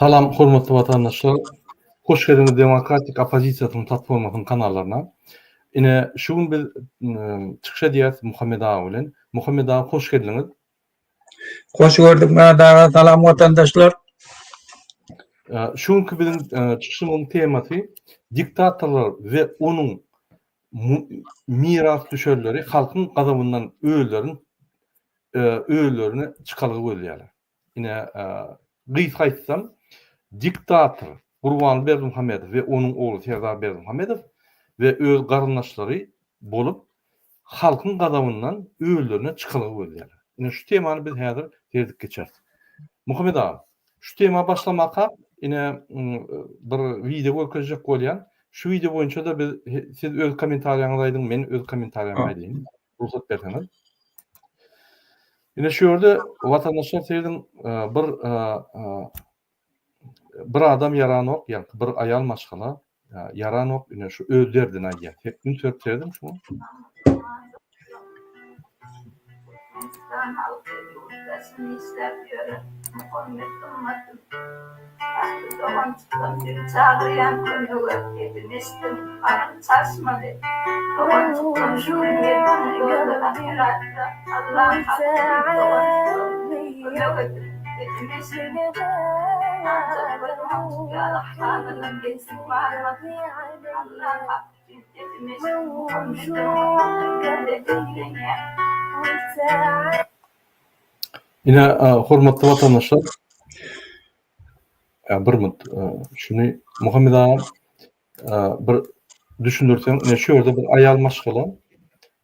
Salam, hormatly vatandaşlar. Hoş geldiniz Demokratik Opozisiýasynyň platformasynyň kanallarına. Ine şu gün biz çykşa diýäs Muhammed Ağa bilen. Muhammed Ağa hoş geldiňiz. Hoş gördük Mehmet. Salam vatandaşlar. Şu günkü biziň çykşymyzyň temasy diktatorlar we onuň miras düşerleri halkyň gazabyndan öýlerini çykalygy bolýarlar. Ine gysga aýtsam, diktator Gurban Berdimuhammedow we onuň ogly Serdar Berdimuhammedow we öz garyndaşlary bolup halkyň gazabyndan öýlerini çykalygy bolýarlar. Ine şu temany biz häzir terdik geçeriz. Muhammed ağa, şu tema başlamaka ine bir video görkezjek bolýan. Şu video boýunça da biz siz öz kommentariýaňyzy aýdyň, men öz kommentariýamy aýdym. Ruhsat berseňiz. Ine şu ýerde vatandaşlar seýdiň bir adam yaranok, yani bir ayal maşgala yaranok ine şu ölderdin aýdýar. Hepini söýlerdim şunu. Ine hormatly vatandaşlar, bir minut şunu Muhammed ağa bir düşündürsen, ine şu ýerde bir ayal maşgala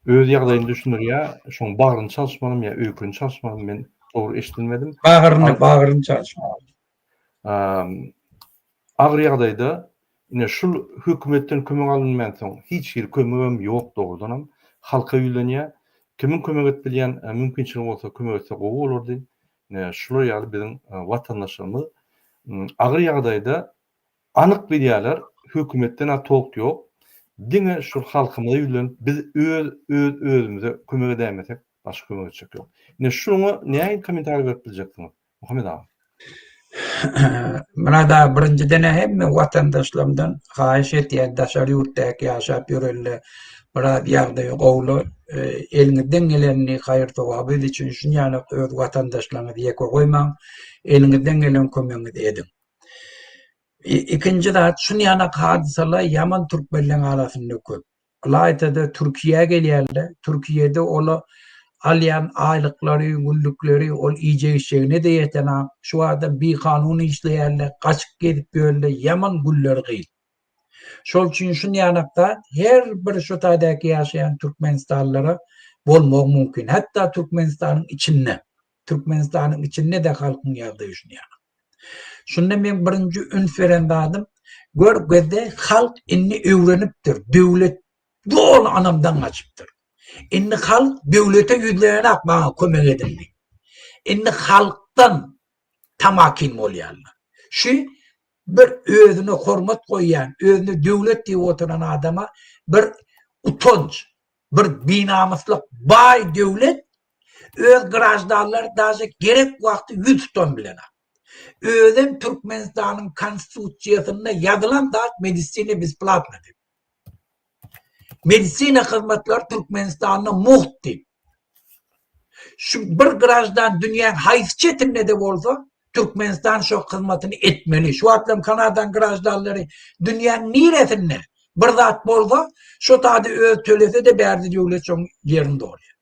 öz ýagdaýyny düşünürýär, şoň bagyryny çalşmanym ýa öýküni çalşmanym men dogry eşdilmedim. Bagyryny çalşmanym. Agyr ýagdaýda ine şul hökümetden kömek alynmaýan soň hiç bir kömegim ýok dogrudanam. Halka ýülenýär. Kimin kömek etbilýän mümkinçilik bolsa kömek etse gowy bolardy. Şular ýaly biziň watandaşlarymyz agyr ýagdaýda anyk bilýärler, hökümetden atok ýok. Diňe şu halkymyza ýülenip biz özümize kömek edämesek başga kömek etjek ýok. Şuňa näme kommentariýa berip biljeksiniz Muhammed ağa? Mana da birinciden hemme vatandaşlarymdan haýyş etýär, daşary ýurtdaky ýaşap ýörenler bir ýagdaý gowly eliňizden geleni haýyr towap için şunu ýany öz vatandaşlaryňyzy ýeke goýmaň, eliňizden gelen kömegiňizi edin. İkinci de şunu ýany hadisalar ýaman türkmenliň arasynda köp. Alayda Türkiýe gelýärler, Türkiýede ola alyan aýlyklary, günlükleri ol iýje işegine de ýeten şu adam bir kanuny işleýärler, gaçyp gedip ýörler, ýaman günler gyýy. Şol üçin şunu ýanykda her bir şu taýdaky ýaşaýan türkmenistanlara bolmak mümkin. Hatda Türkmenistanyň içinde de halkyň ýagdaýy şunu ýany. Şunda men birinji üns beren dadym, görgede halk inni öwrenipdir, döwlet dol anamdan gaçypdyr. Inni halk döwlete ýüzlerine akmağa kömek edildi. Inni halkdan tamakin bolýarlar. Şu bir özüne hormat koýan, özüne döwlet diýip oturan adama bir utanç, bir binamyslyk baý döwlet öz grajdanlar daşy gerek wagty ýüz tutan bilen. Özüm Türkmenistanyň konstitusiýasyna ýazylan da medisine besplatna diýip. Medisine hyzmatlar Türkmenistanyň muhty. Şu bir grajdan dünýäň haýsy çetinde de bolsa Türkmenistan şu hyzmatyny etmeli. Şu atlam Kanadan grajdanlary dünýäň niresinde bir zat bolsa şu taýda öz tölese de berdi döwlet şoň ýerinde bolýar.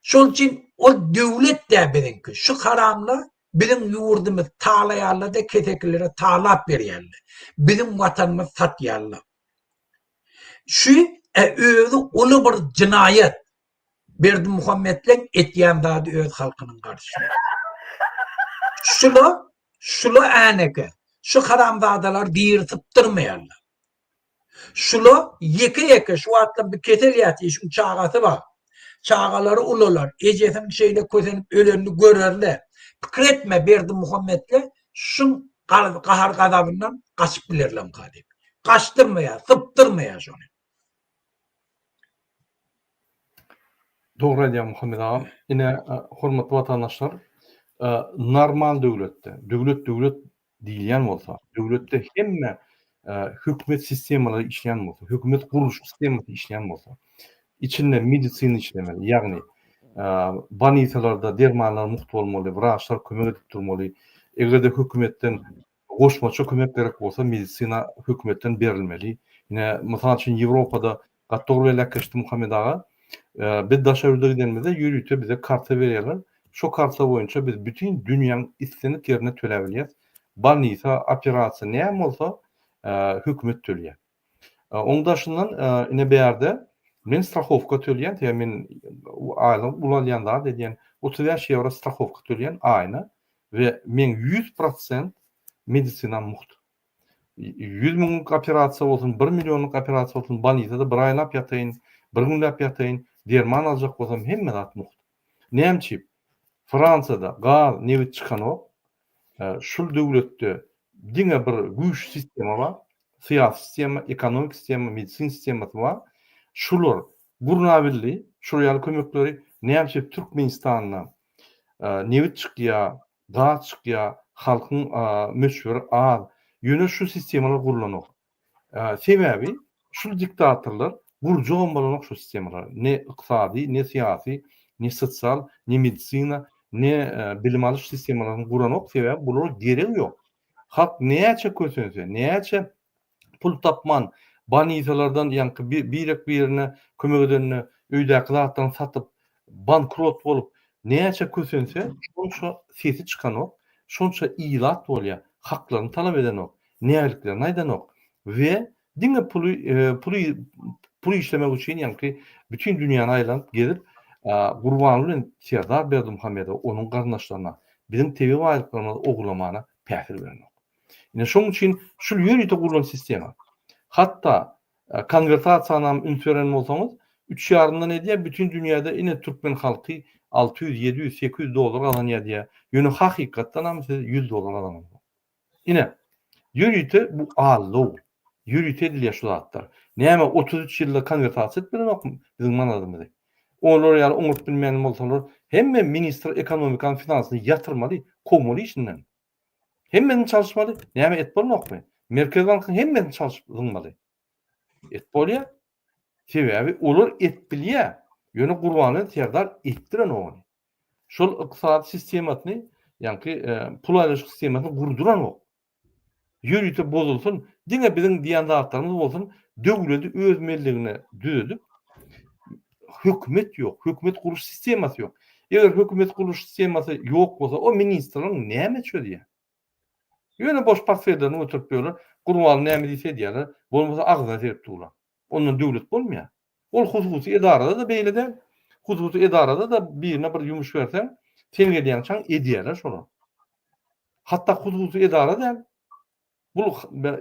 Şol üçin o döwlet de bilinki. Şu haramlar biziň ýurdumyz taýlaýarlar da keteklere taýlap berýärler. Biziň watanymyz satýarlar. Şu özü uly bir jinayet Berdimuhammedleň etýän zady öz halkynyň garşysynda. Şulo äneke, şu haramzadalar diýirtip durmaýarlar. Şulo ýeke şu atla bir ketel ýaty, şu çagasy bar. Çağaları ulalar, ecesin şeyle közenip ölenini görerler. Pikir etme Berdimuhammedle şu kahar gazabından kaçıp bilerler kadip. Kaçtırmaya, sıptırmaya şunu. Doğru diýär Muhammed ağa. Ine hormatly vatandaşlar, normal döwletde, döwlet diýilýän bolsa, döwletde hemme hökümet sistemleri işleýän bolsa, hökümet guruluş sistematy işleýän bolsa, içinde medisina işlemeli. Ýagny banitalarda dermanlar muhtu bolmaly, wraçlar kömek edip durmaly. Egerde hökümetden goşmaça kömek gerek bolsa medisina hökümetden berilmeli. Ine mysal üçin Ýewropada gattory elekişdi Muhammed aga. Biz daşarda gidenmizde ýürüýte bize karta berýärler. Şo karta boýunça biz bütün dünýäň istenip ýerine tölebilýäs. Banita operasiýa näme bolsa hökümet töleýär. Ondaşyndan ine beýärde men strahowka töleýän, ýa men aýlyk bulanýanda diýen 35 euro strahowka töleýän aýna we men 100% medisina muht. 100 miňlik operasiýa bolsun, 1 milyonluk operasiýa bolsun, banitada bir aýlap ýataýyn, bir günläp ýataýyn, derman aljak bolsam hemme zat muht. Näme Fransada gaz newit çykanok, şul döwletde diňe bir güýç sistema bar, syýasy sistema, ekonomik sistema, medisin sistematy bar. Şular gurnabildi, şol ýaly kömekleri näme Türkmenistanyna newit çykýar, gaz çykýar, halkyň möçberi az. Ýöne şu sistemalar gurulanok. Sebebi şul diktatorlar gurjam bolanok şu sistemalar. Ne ykysady, ne syýasy, ne sosial, ne medisina, ne bilim alyş sistemalaryny guranok. Sebebi bular gerek ýok. Halk näçe kösense, näçe pul tapman, banitalardan ýanky birek birine kömek edenine öýdäki zatlaryny satyp bankrot bolup näçe kösense şonça sesi çykanok, şonça iýlat bolýar, haklaryny talap edenok, näliklerini aýdanok we diňe pul işlemek üçin ýanky bütün dünýäni aýlanyp gelip Gurbanly Serdar Berdimuhammedow onuň garnaşlaryna bizim TV waýlyklarına oglamana pähir berenok. Ine şoň üçin şu ýörüýte gurulan sistema. Hatda konvertasiýanam ünseren bolsaňyz 3 ýaryndan edýär bütün dünýäde ine türkmen halky 600, 700, 800 dolar alanýar diýär. Ýöne hakykatdan hem siz 100 dolar alanýar. Ine ýörüýte bu allo. Ýörüýte edilýär şu zatlar. Näme 33 ýylda konvertasiýa etmenek bizim manadymyzda. Onlar ýaly oňup bilmeýän bolsalar hemme ministr ekonomikan finansyny ýatyrmaly, komuly işinden. Hemmeni çalışmaly. Näme et bolmakmy? Merkez bankyň hemmeni çalışmaly. Et bolýar. Sebebi olar et bilýär. Ýöne Gurbanly Serdar etdiren oňy. Şol ykysady sistematyny, ýanky pul aýryş sistematyny gurduran o. Ýörüýte bozulsun, diňe biziň diýen zatlarymyz bolsun, döwleti öz melligine düzedip hökümet ýok, hökümet guruş sistemasy ýok. Eger hökümet guruş sistemasy ýok bolsa, o ministrlaryň näme çödýär? Ýöne boş paswerden oturup ýöler, Gurbanly näme diýse diýerler, bolmasa agzyna terip durlar. Ondan döwlet bolmaýar. Ol hususy edarada da beýlede, hususy edarada da birine bir ýumuş bersen, sen gelýän çaň edýärler şonu. Hatda hususy edara da bu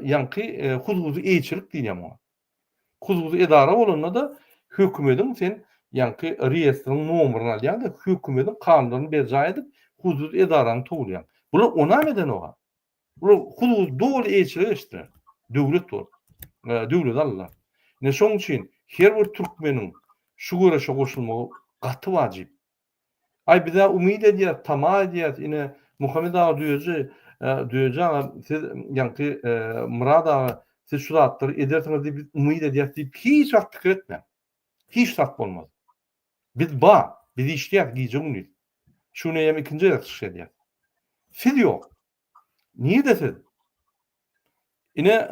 ýanky hususy eýçilik diýilýär ona. Hususy edara bolanda da hökümetiň sen ýanky reýestriň nomeryny alýan da hökümetiň kanunlaryny beja edip hususy edarany tugulýan. Bular ona neden oga? Bular hususy dowly eýçilik eşitler. Döwlet bol. Döwlet allar. Ne şoň üçin her bir türkmeniň şu göreşe goşulmagy gaty wajyp. Ay bize umyt edýär, tama edýär, ine Muhammed aga döýjä, siz ýanky Murad aga siz şu zatları edersiňiz diýip umyt edýär diýip hiç wagt pikir etme. Hiç wagt bolmaz. Biz işleýär giýjegni. Şunu hem ikinji ýaksy edýär. Siz ýok. Niye desiz? Ine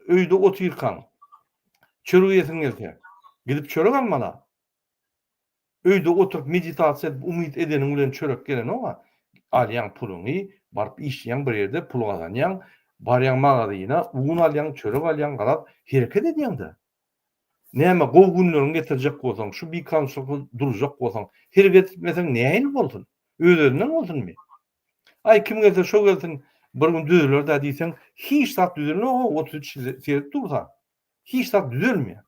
öýde oturýan. Çörek ýesin gelse. Gidip çörek almala. Öýde oturup meditasiýa edip umyt edeniň bilen çörek gelen oga. Alýan puluny, baryp işleýän bir ýerde pul gazanýan, barýan magazyna un alýan, çörek alýan, garap hereket edýäň-de. Näme gowy günlerini getirjek bolsaň, şu bir konsulta durjak bolsaň, hereket etmeseň näme bolsun? Özünden bolsunmy? Ay kim gelse şo gelsin, bir gün düzülür da diýsen, hiç zat düzülmür, 33 ýyl dursa. Hiç zat düzelmeýär.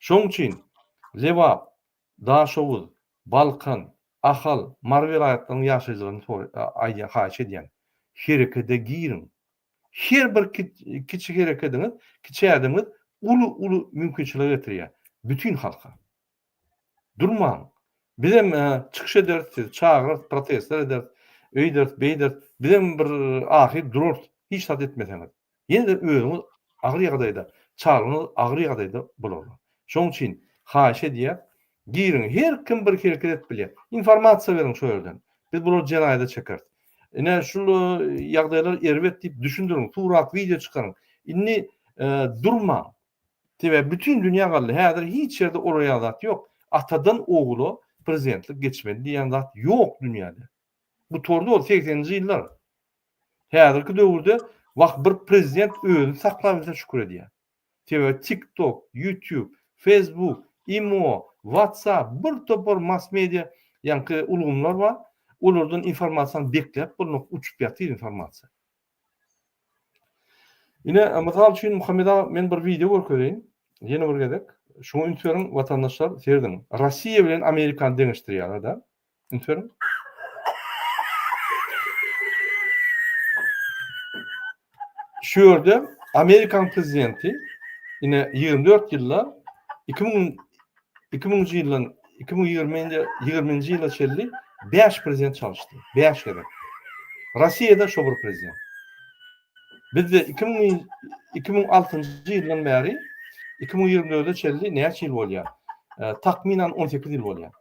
Şoň üçin Lewap, Daşowuz, Balkan, Ahal, Marwer aýatlaryň ýaşaýdygyny aýdýan haýyş edýän. Herekete girin. Her bir kiçik hereketiniz, kiçädimiz ulu mümkinçilik getirýär bütün halka. Durmaň. Bizim çykyş edersiz, çağırır, protestler eder. öýdert, beýdert, bilen bir ahir durur, hiç tat etmeseňiz. Ýene de özüňiz agyr ýagdaýda, çargyňyz agyr ýagdaýda bolar. Şoň üçin haýyş edýär, girin, her kim bir hereket bilýär. Informasiýa beriň şu ýerden. Biz bunu janaýda çeker. Ine şu ýagdaýlar erbet diýip düşündüriň, surat, video çykaryň. Inni durma. Tebe bütün dünya galy häzir hiç ýerde oraya zat ýok. Atadan oğlu prezidentlik geçmeli diýen zat ýok dünýäde. Bu torda 80-nji ýyllar. Häzirki döwürde wagt bir prezident özüni saklap bilse şükür edýär. Tebe TikTok, YouTube, Facebook, Imo, WhatsApp, bir topar mass media ýanky ulgumlar bar. Olardan informasiýany bekläp bolup uçup ýatyr informasiýa. Ine mysal üçin Muhammed aga men bir video görkerin. Ýene bir gedek. Şoňa üntüriň watandaşlar serdim. Rossiýa bilen Amerikany deňişdirýär da. Üntüriň. Şu ýerde Amerikan prezidenti ine 24 ýyllar 2000-nji ýylyň 2020-nji ýyla çelli 5 prezident çalışdy. 5 gerek. Rossiýada şo bir prezident. Bizde 2006-njy ýyldan bäri 2024-de çelli näçe ýyl bolýar? Takminan 18 ýyl bolýar.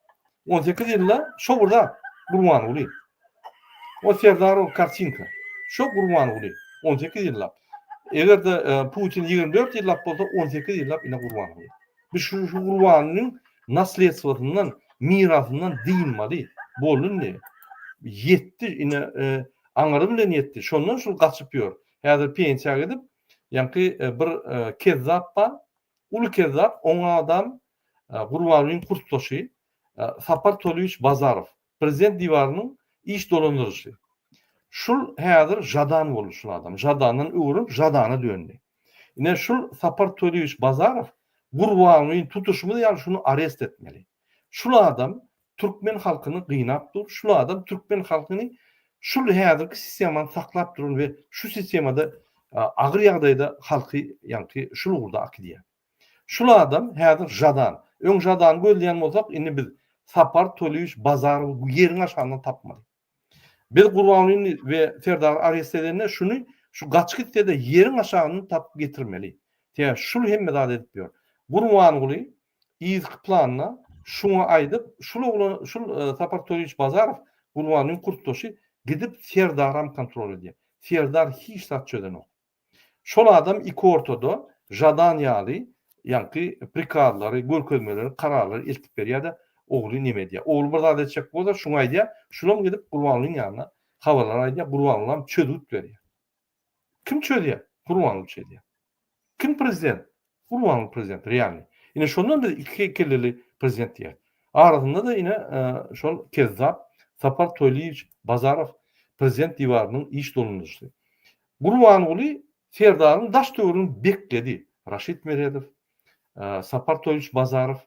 18 ýylda şo burada Gurban Uly. O Serdar Karçinka. Şo Gurban Uly. 18 ýyllap. Egerde Putin 24 ýyllap bolsa 18 ýyllap ine Gurban Uly. Biz şu Gurbanyň nasliyetçilygyndan, mirasyndan diýilmeli. Bolundy. Ýetdi ine aňary bilen ýetdi. Şondan şol gaçyp ýör. Häzir pensiýa gidip, ýanky bir kezzap bar. Ul kezzap oňa adam Gurbanyň kurtdaşy Sapar Tolýewiç Bazarow, prezident diýwarynyň iş dolandyrjy. Şul häzir jadan boldy şul adam. Jadandan öwrüp jadana döndü. Ine şul Sapar Tolýewiç Bazarow Gurbanyň tutuşmaly ýa şunu arrest etmeli. Şul adam Türkmen halkyny gynap dur. Şul adam Türkmen halkyny şul häzirki sistemany saklap durun we şu sistemada agyr ýagdaýda halky ýanky şul urda akidýär. Şul adam häzir jadan. Öň jadan gözleýän bolsak, indi biz Sapar Tolýewiç Bazarow ýeriň aşagyna tapmaly. Biz Gurbanyny we Serdar arrest edende şunu şu gaçkytda ýeriň aşagyny tapyp getirmeli. Täze şul hemme zat edip ýör. Gurban Uly izki planyna şuňa aýdyp şul Sapar Tolýewiç Bazarow Gurbanyň kurtdaşy gidip Serdaram kontrol edýär. Serdar hiç zat çödenok. Şol adam iki ortada jadan ýaly ýanky prikazlary, görkezmeleri, kararlary eltip berýär-de ogly nime diýär. Ogly bir zat etjek bolsa şuňa aýdýar, şulam gidip Gurbanyň ýanyna habarlar aýdýar, Gurbanlam çödüp berýär. Kim çödýär? Gurbanly çödýär. Kim prezident? Gurbanly prezident reali. Ine şondan da iki kelleli prezident diýär. Arasynda da ine şol kezzap Sapar Tolýewiç Bazarow prezident diýwarynyň iş dolandyrjy. Gurban Uly Serdaryň daş döwrüni bekledi. Raşid Meredow, Sapar Tolýewiç Bazarow,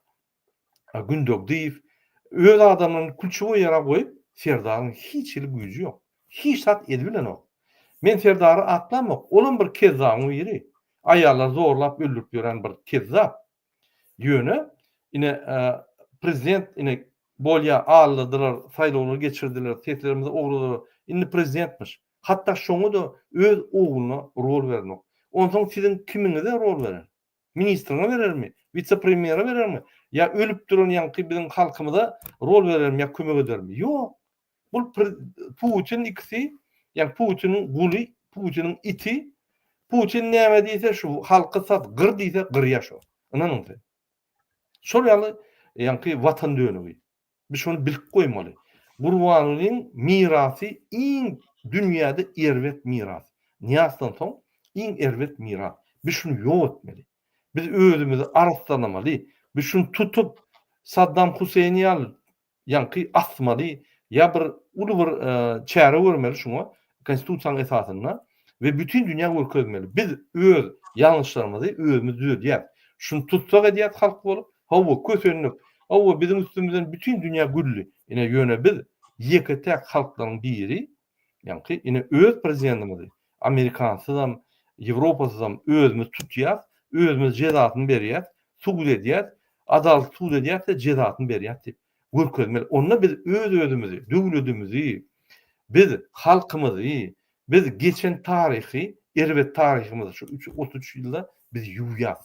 Gündögdiýew öz adamyny kulçuwy ýara goýup Serdaryň hiç ýyl güýji ýok. Hiç zat edbilenok. Men Serdary atlamak, olan bir kezzapyň biri. Aýallar zorlap öldürüp ýören bir kezzap. Ýöne ine prezident ine bolýa aldylar, saýlawlary geçirdiler, tetlerimizi ogrudylar. Indi prezidentmiş. Hatta şoňa da öz ogluna rol bernok. Ondan siziň kimiňize rol berer? Ministrine berermi? Vice-premiere berermi? Ya ölüp duran ýanky biziň halkymyza rol berermi ya kömek edermi? Ýok. Bu Putin ikisi, ýani Putiniň guly, Putiniň iti, Putin näme diýse şu, halky sat gyr diýse gyr ýaşo. Ananyňdy. Şol ýaly ýanky watan dönügi. Biz şonu bilip goýmaly. Gurbanyň mirasy iň dünýäde erwet miras. Niýasdan soň iň erwet miras. Biz şunu ýok etmeli. Biz özümizi araslanamaly. Biz şunu tutup Saddam Huseyni ýanky asmaly ýa bir uly bir çäre görmeli şuňa konstitusiýanyň esasyna we bütün dünýä görkezmeli. Biz öz ýalňyşlarymyzy özümiz düzeltýär. Şunu tutsak edýät halk bolup, hawa kösönüp, hawa bizim üstümizden bütün dünýä gülli. Ine ýöne biz ýeke-tek halklaryň biri, ýanky ine öz prezidentimizi Amerikansyzam, Ýewropasyzam özümiz tutýar, özümiz jezatyny berýär, suwd edýär, adalet suwd edýär, jezatyny berýär diýip görkezmeli. Onda biz öz özümizi, döwletimizi, Biz halkymyzy, biz geçen tarihi, erbet tarihimizi şu 33 ýylda biz ýuwýas.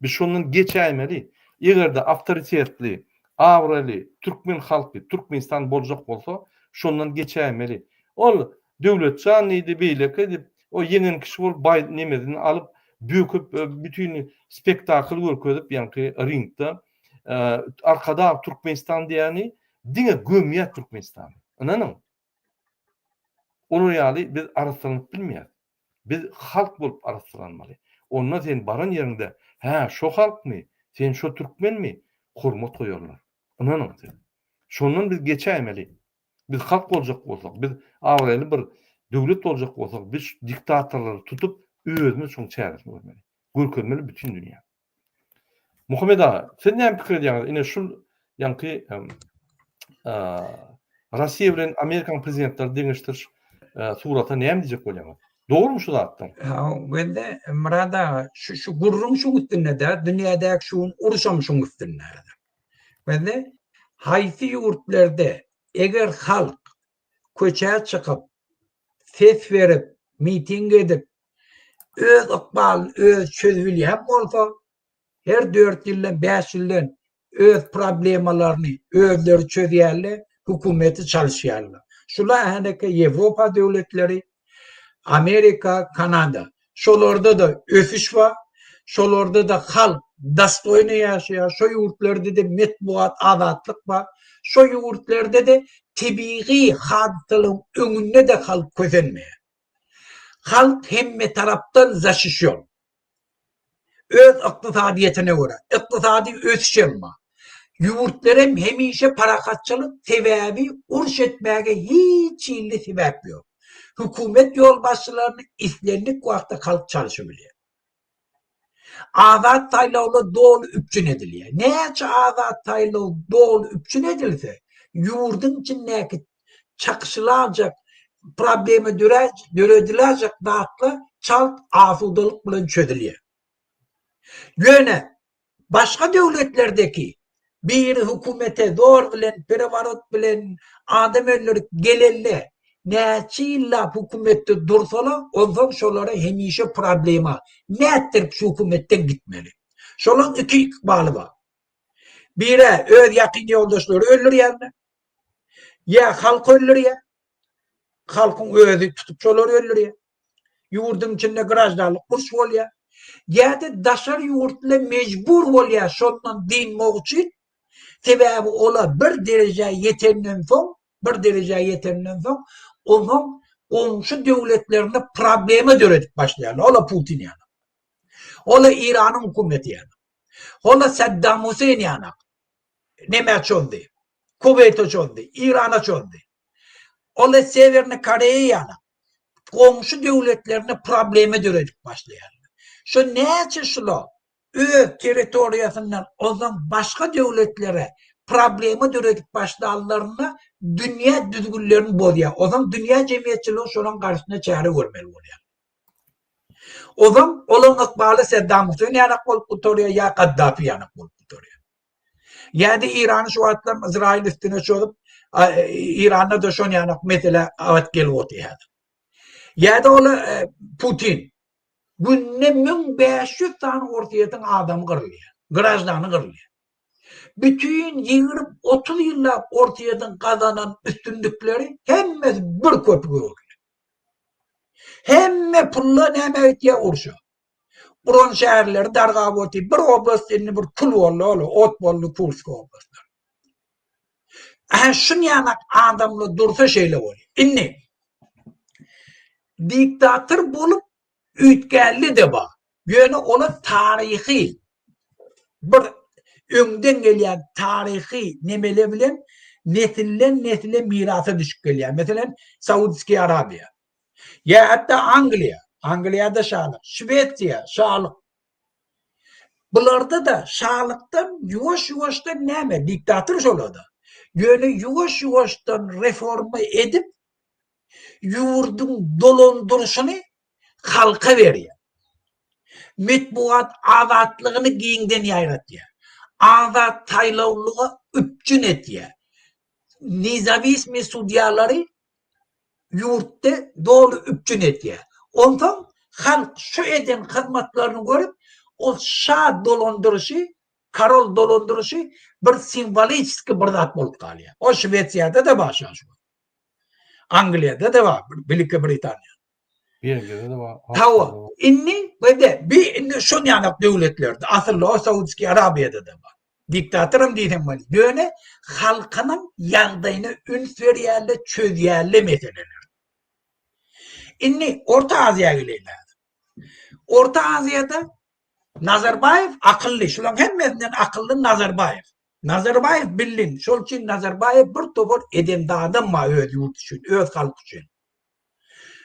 Biz şondan geçäýmeli. Egerde awtoritetli, awraly türkmen halky, Türkmenistan boljak bolsa, şondan geçäýmeli. Ol döwletçan ýa-da beýlek edip, o ýenen kişi bolup bay nemedini alıp büyüküp bütün spektakl görkezip ýa-ni ringde arkada Türkmenistan diýeni diňe gömýär Türkmenistan. Ananyň. Onu ýaly biz araşdyrmak bilmeýär. Biz halk bolup araşdyrmaly. Onda sen baran ýerinde, ha şo halkmy, sen şo türkmenmi? Hormat goýarlar. Ananyň sen. Şondan biz geçäýmeli. Biz halk boljak bolsak, biz awraly bir döwlet boljak bolsak, biz diktatorlary tutup özümiz şoň çäresini görmeli. Görkezmeli bütün dünýä. Muhammed ağa, sen näme pikir edýäňiz? Ine şu ýanky Rossiýa bilen Amerikan prezidentleri deňeşdiriş surata näme diýjek bolýaňyz? Dogrymy şu zatlar? Wende Murada şu gurrun şu üstünde de dünyada şu uruşam şu üstünde. Wende haýsy ýurtlarda eger halk köçe çykyp ses berip, miting edip, öz ykbal, öz çözülýär bolsa, her 4 ýyldan 5 ýyldan öz problemalaryny özleri çözýärler, hökümeti çalışýarlar. Şular haneke Ýewropa döwletleri, Amerika, Kanada. Şolarda da ösüş var. Şolarda da halk dastoyny ýaşaýar. Şo ýurtlarda da metbuat azatlyk var. Şo ýurtlarda da tebii hadisalyň öňünde de halk közenmeýär. Halk hemme tarapdan zaşışýar. Öz ykdysadyetine göre. Ykdysady ösüşem var. Ýurtlarym hemişe parakatçylyk sebäbi uruş etmäge hiç ýyly sebäp ýok. Hükümet yol başçılarını islenlik wagtda halk çalışybilýär. Azat taýlawly dol üpçün edilýär. Näçe azat taýlaw dol üpçün edilse, ýurdyň içindäki çakışylajak, problemi dörediläjek wagtda çalt asudalyk bilen çözülýär. Ýöne başga döwletlerdeki bir hükümete zor bilen, prevarot bilen adam öldürüp gelelle näçe ýyllap hükümetde dursalar, ondan şolara hemişe problema. Näetdir şu hükümetten gitmeli. Şolaň iki ykbaly bar. Bire öz ýakyn ýoldaşlary öldürýär. Ya halk öldürýär. Halkyň özü tutup şolary öldürýär. Ýurdyň içinde grajdanlyk guruş bolýar. Ýa-da daşar ýurtla mejbur bolýar şondan din mogçy. Sebäbi ola bir derece ýetenden soň, onun komşu döwletlerinde problemi döredip başlaýarlar. Ola Putin ýa. Ola İran'ın hükümeti ýa. Ola Saddam Hüseyin ýa. Näme çöndi? Kuveyt'e çöndi, İran'a çöndi. Ola Severni Koreýa ýa. Komşu döwletlerinde problemi döredip başlaýarlar. Şu näçe şular öz territoriýasyndan ozan başga döwletlere problemi döredip başlaýarlaryna dünya düzgünlerini bozýar. Ozan dünya jemgyýetçiligi şolan garşyna çäre görmeli bolýar. Ozan olan ykbaly Saddam Hüseyin ýa bolup oturýar, ýa Gaddafi ýa bolup oturýar. Ýa-da İran şu wagtlar Izrail üstüne çöküp İran'da da şon ýa mesele awat gelip oturýar. Ýa-da ola Putin günne 1500 tane ortaýadan adam gyrylýar, grajdany gyrylýar. Bütün 20-30 ýyllap ortaýadan gazanan üstünlükleri hemmesi bir köpüge bolýar. Hemme pulla näme etýär urşa. Buron şäherleri darga boldy, bir oblast indi bir pul boldy, ot boldy, Kursk oblastlar. Şun ýanak adamly dursa şeýle bolýar. Inni diktator bolup ütgelli de bar. Ýöne ola tarihi bir öňden gelýän tarihi nemele bilen nesilden nesile mirasa düşüp gelýär. Meselen Saudiski Arabiya. Ya hatta Angliýada şalyk, Şwetsiýa şalyk. Bularda da şalykdan ýuwaş-ýuwaşdan näme diktator şolada. Ýöne ýuwaş-ýuwaşdan reforma edip ýurduň dolandyrşyny halka berýär. Metbuat azatlygyny giňden ýaýratýar. Azat taýlawlyga üpçün etýär. Nizami ismi sudýalary yurtda dolu üpçün etýär. Ondan halk şu eden hyzmatlaryny görüp ol şa dolandyrışı, karol dolandyrışı bir simbolik bir zat bolup galýar. O Şwetsiýada da başa şu. Angliýada da bar, Büyük Britaniýa. Belgide de var. Tawa. Inni böyle bir inni şun ýanak döwletlerde, asylly o Saudiýa Arabiýada da bar. Diktatorum diýdim ben. Döne halkynyň ýagdaýyny ünferýärle çözýärle meseleler. Inni Orta Aziýaga gelýär. Orta Aziýada Nazarbayev akıllı. Şulan hemmesinden akıllı Nazarbayev. Nazarbayev billin. Şol için Nazarbayev bir topor edemde adam ma öz yurt için, öz halk için.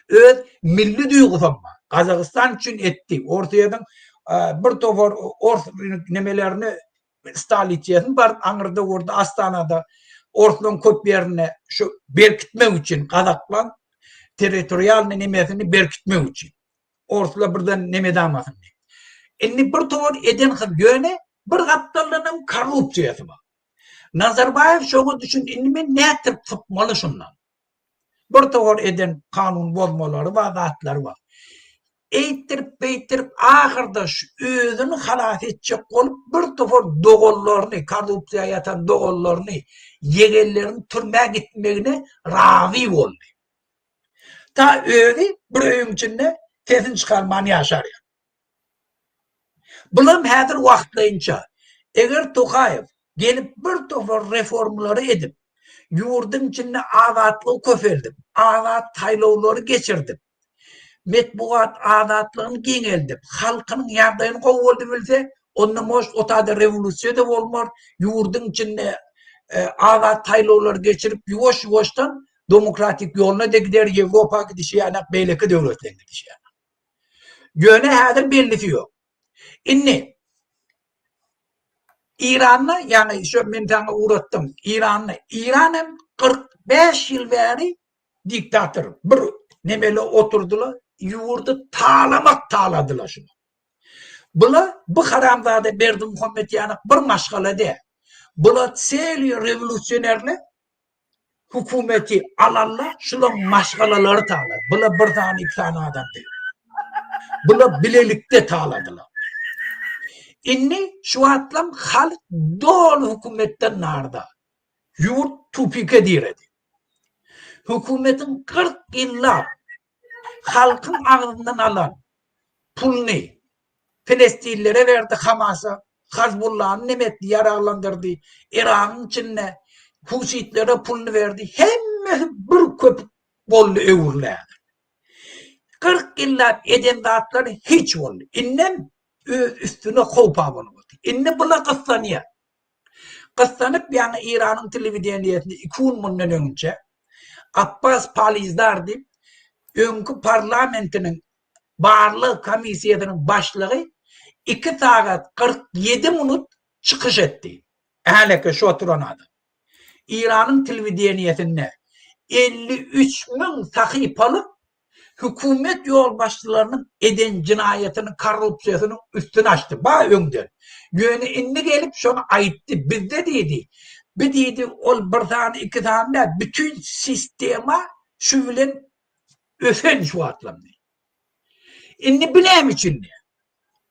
Öz milli duygusam ma. Kazakistan için etti. Ortayadan bir topor nemelerini Staliçiyasın var. Anırda orada Astana'da ortadan köp yerine şu berkitmek için Kazaklan teritoriyal nemesini berkitmek için. Ortada birden nemedamasın. Inni bir topor eden yöne bir kaptalının korrupsiyası var. Nazarbayev şoňa düşün inni men nätir tutmaly şundan. Bir topor eden kanun bozmaları var, zatlary var. Eýtirip ahyrda şu özüni halas etjek bolup bir topor dogollaryny, korrupsiýa ýatan dogollaryny, yegellerini türmäge gitmegine razy boldy. Ta özü bir öýün içinde tesin çykarmany ýaşar. Bulam häzir wagtlaýynça eger Tokayev gelip bir topor reformlary edip ýurdun içinde azatlygy köpeldip, azat taýlawlary geçirdim. Metbuat azatlygyny geňeldip, halkynyň ýagdaýyny gowuldy bilse, onda moş otada rewolusiýa da bolmar, ýurdun içinde azat taýlawlary geçirip ýuwaş-ýuwaşdan demokratik ýoluna da gider, Ýewropa gidişi ýa-da beýleki döwletlerine gidişi. Ýöne häzir bellisi ýok. Inni İran'la yani şu men taňa uğrattım. İran'ın 45 ýyl bäri diktator. Bir nemeli oturdular, ýurdu taladylar şunu. Bular bu haramzada Berdimuhammed ýanak bir maşgalada. Bular seli revolüsyonerler hukumeti alanlar, şular maşgalalary talar. Bular bir tane iki tane adam değil. Bular bilelikde taladylar. Inni şu atlam halk dolu hükümetten narda. Yurt tupike diredi. Hükümetin 40 yıllar halkın ağzından alan pulunu Filistinlilere verdi, Hamas'a, Hezbollah'ın nimetli yararlandırdı, İran'ın içine Husitlere pulunu verdi. Hemme bir köp bollu öwürlerdi. 40 yıllar eden dağıtları hiç oldu. İnnem üstüne kopa bolmadı. İnne bula kıssanıya. Kıssanıp yani İran'ın televizyoniyetinde 2 gün bundan önce Abbas Palizdar'dı. Önkü parlamentinin barlığı komisiyasının başlığı 2 saat 47 minut çıkış etti. Ehleke şu oturan adam. İran'ın televizyoniyetinde 53.000 sahipalık hükümet yol başçılarının eden cinayetinin, korrupsiyasının üstünü açtı. Bağ öngden. Yönü inni gelip şunu ayıttı. Bizde dedi. Bir dedi ol bir tane iki tane bütün sistema şu bilen öfen şu atlamdı. İnni bilem için diye.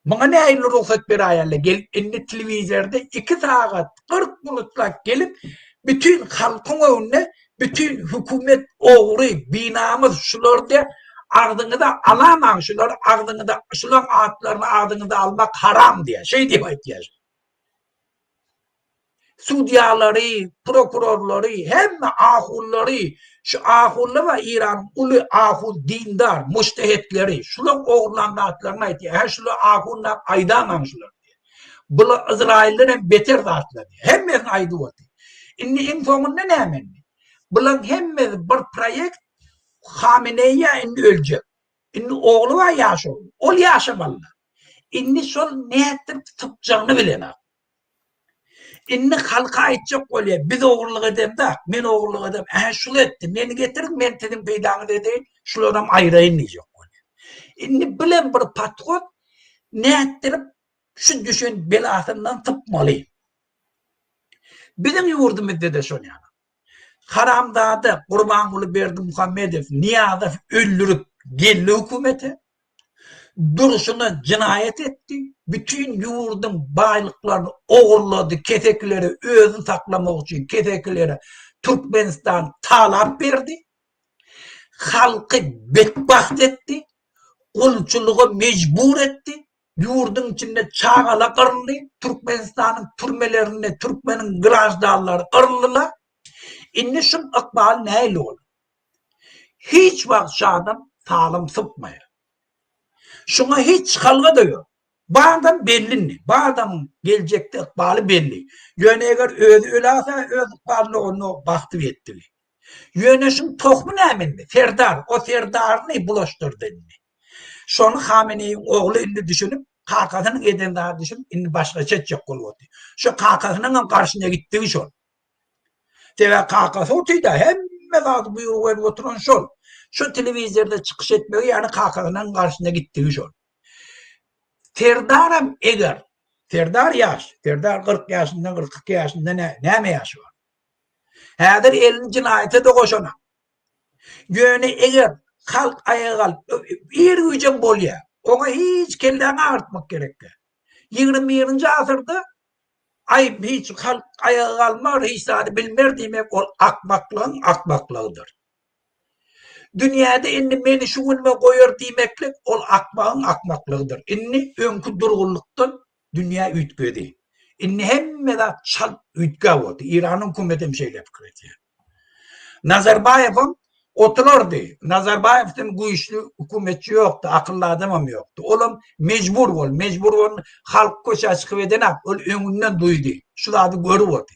Bana ne hayırlı ruhsat bir ayarla gelip inni televizyonda 2 saat 40 minutlak gelip bütün halkın önüne bütün hükümet oğru binamız şularda ardını alamam şular ardını da şular atlarını ardını almak haram diye şey diye ihtiyaç. Sudyaları, prokurorları, hem ahulları, şu ahullu ve İran ulu ahul dindar, müştehitleri, şular oğullarının atlarına ihtiyaç. Şular ahullar aydamam şular diye. Bunlar İsrail'den beter zatlar diye. Hem aydı o diye. İnni informunda ne hemen? Bunlar hem bir proyekt Hamene'ye indi ölecek. İndi oğlu var yaşıyor. Ol yaşamalı. İndi sol ne ettir tutacağını bilen. İndi halka aytacak oluyor. Biz oğurluk edem de, men oğurluk edem. Şunu ettim, beni getirin, ben dedim peydanı dedi. Şunu adam ayrayın diyecek oluyor. İndi bilen bir patron ne ettirip şu düşün belasından tıpmalıyım. Bizim yurdumuzda da şunu yani. Haramdada Gurbanguly Berdimuhammedow Niyazov öldürüp geldi hükümete. Duruşuna cinayet etti. Bütün yurdun baylıklarını oğurladı. Ketekleri özü saklamak için ketekleri Türkmenistan talap verdi. Halkı bedbaht etti. Kulçuluğu mecbur etti. Yurdun içinde çağala kırıldı. Türkmenistan'ın türmelerinde Türkmenin grajdarları kırıldılar. İnni şun akbal neyle oldu? Hiç vakit şu adam sağlam sıkmıyor. Şuna hiç kalga da yok. Bu adam belli ne? Bu adam gelecekte ikbalı belli. Yöne eğer öyleyse öz ikbalını onu baktı etti. Yöneşim tohmu ne emin? Serdar. O Serdar ne bulaştırdı? Şonu Hamene'nin oğlu indi düşünüp kakasının edenler düşünüp indi başka çetecek kolu. Şu kakasının karşısına gittiği şol. Teve kakası otuydu. Hemme vardı buyuruyor oturan şol. Şu televizyonda çıkış etmiyor yani kakasının karşısına gittiği şol. Serdar'ım eğer, Serdar yaş, Serdar 40 yaşında 42 yaşında ne yaşı var? Hadir elin cinayete de koşana. Yöne eğer halk ayağa kalıp bir gücün bol ya. Ona hiç kelleni artmak gerekli. 20. asırda hiç halk ayağa kalmar, hiç sadece bilmer demek o akmaklığıdır. Dünyada inni meni şu günüme koyar demeklik ol akmaklığıdır. İnni önkü durgunluktan dünya ütgödi. İnni hemme de çal ütgö oldu. İran'ın hükümetim şeyle fikir ediyor. Nazarbayev'ın otururdu. Nazarbayev'ın bu işli hükümetçi yoktu. Akıllı adamım yoktu. Oğlum mecbur ol. Mecbur ol. Halk koşa çıkıp edene ol önünden duydu. Şu da adı görü oldu.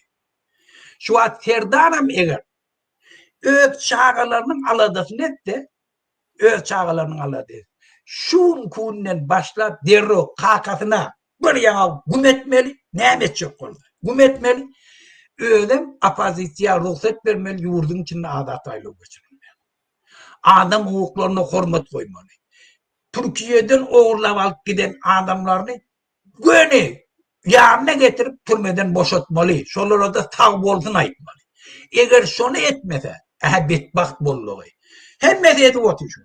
Şu an Serdar'ım eğer öz çağalarının aladısı netti? Öz çağalarının aladısı. Şun kunden başlayıp derro kakasına bir yana güm etmeli. Ne edecek oldu? Güm etmeli. Öyle apozisiya ruhsat vermeli yurdun içinde adat aylığı geçirmeli. Adam hukuklarına hürmet koymalı. Türkiye'den oğurlap alıp giden adamlarını gönü yarına getirip türmeden boşaltmalı. Şolara da tağ bolsun aytmalı. Eğer şunu etmese bedbaht bolluğu. Hem mesele otu şu.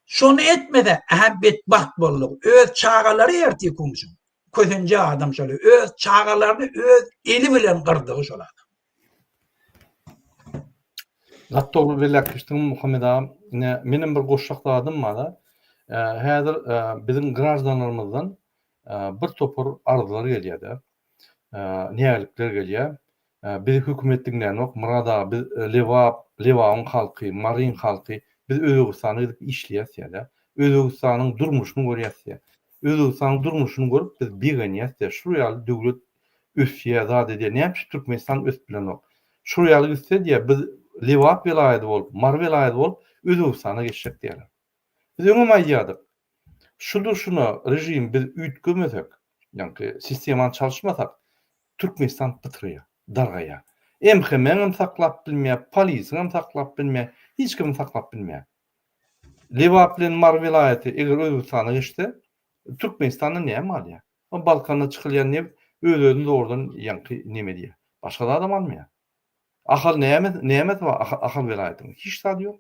Şunu etmese bedbaht bolluğu. Öz çağaları erti kumsun. Közünce adam şöyle öz çağalarını öz eli bilen kırdığı şöyle. Gattoğlu belirtmiştim Muhammed ağam. Benim bir goşşakladım mala. Häzir bizim grajdanlarımızdan bir topur arzular gelýärdi. Nägelikler gelýär. Biz hükümetlikden ok Murada, biz Lewaň halky, Marin halky biz Özbegistana gidip işleýäs ýa-da. Özbegistanyň durmuşyny görýäs. Özbegistanyň durmuşyny görüp biz begenýäs. Şu ýaly döwlet ösýär zat edýär. Näme Türkmenistan ösüp bilen ok. Şu ýaly gitse diýär biz Lewa vilayaty bolup, Mar vilayaty bolup Özbegistana geçecek diýerler. Biz öňe aýdýardyk. Şudur şunu rejim biz ütgömesek, ýani sistemany çalışmasak Türkmenistan pytrýar, dargaýar. Hem saklap bilmeýär, polisiýa saklap bilmeýär, hiç kim saklap bilmeýär. Lewa bilen Mar vilayaty eger Özbegistana geçse, Türkmenistan'da näme alýar? O Balkana çykylýan ne öz-özüni doğrudan ýani näme diýär? Başga adam almaýar. Ahal näme var ahal vilayatyň? Hiç tadı ýok.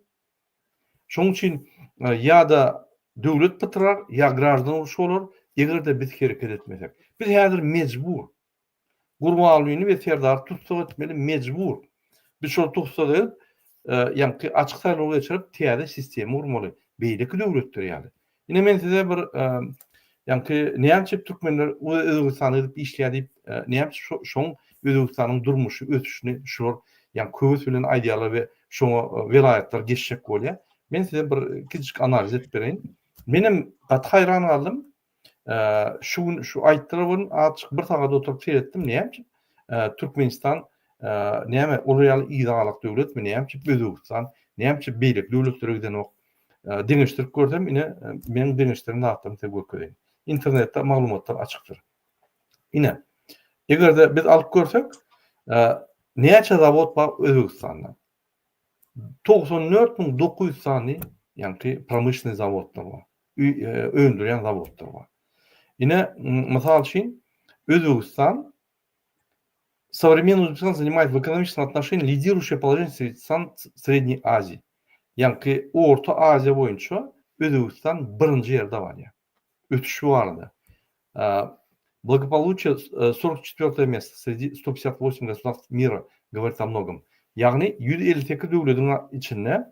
Şoň üçin ýa-da döwlet pytyrar, ýa grajdan uruş bolar, egerde biz hereket etmesek. Biz häzir mecbur. Gurbanlygyny we Serdar tutsak etmeli mecbur. Biz şol tutsak edip, ýani açyk saýlaw geçirip täze sistemi urmaly. Beýleki döwletler ýaly. Ine men size bir ýani näçe türkmenler Özbegistana gidip işleýär diýip, näçe şoň Özbegistanyň durmuşy, ötüşini şol ýani köwüs bilen aýdýarlar we şoňa vilayatlar geçecek bolýar. Men size bir kiçik analiz edip bereýin. Menim gat haýran galdım. Şu aýtdyrabyn açyk bir tagada oturup seyretdim. Näme? Türkmenistan näme oluýaly ýygalyk döwlet mi näme? Özbegistan näme beýlik döwletlere giden ok. Deňeşdirip gördüm. Ine men deňeşdirip atdym tegeýär. İnternetde maglumatlar açykdyr. Ine egerde biz alyp görsek, näçe zawod bar Özbegistanda? 94.900 sany ýani pромышленный zawodlar bar. Öndürýän zawodlar bar. Ine mysal üçin Özbegistan Современный Узбекистан занимает в экономическом отношении лидирующее положение среди стран Средней Азии. Yani Orta Азия boyunca Özbekistan birinci yerde var ya. Ötüşü vardı. Благополучие 44 место среди 158 государств мира говорит о многом. Yani 152 devletin içinde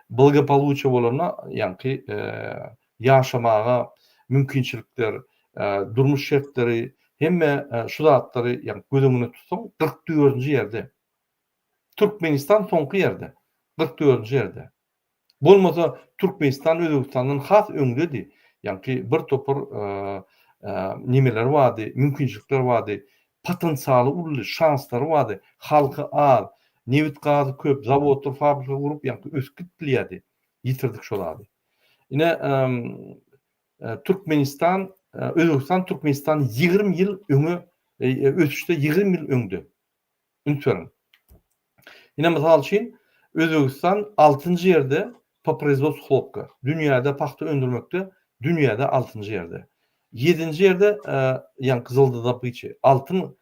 благополучие bolana yani yaşamağa mümkünçilikler, durmuş şartları hemme şu zatları yani gözümüne tutsan 44. yerde. Türkmenistan sonki yerde. 44. yerde. Bolmasa Türkmenistan Özbekistan'ın has öňündi. Yani bir topur nimeler vardı, mümkünçilikler vardı, potansialy uly, şanslar vardı. Halky az, newit gazy köp, zawodlar, fabrika gurup yani ösküp bilýärdi. Yitirdik şolary. Ine Türkmenistan, Özbekistan, Türkmenistan 20 ýyl öňe ötüşde 20 ýyl öňde. Üntüren. Ine mysal üçin Özbekistan 6-njy ýerde po производству хлопка. Dünýäde paxta öndürmekde, dünýäde 6-njy ýerde. 7-nji ýerde ýani Kızıldyda byçy altın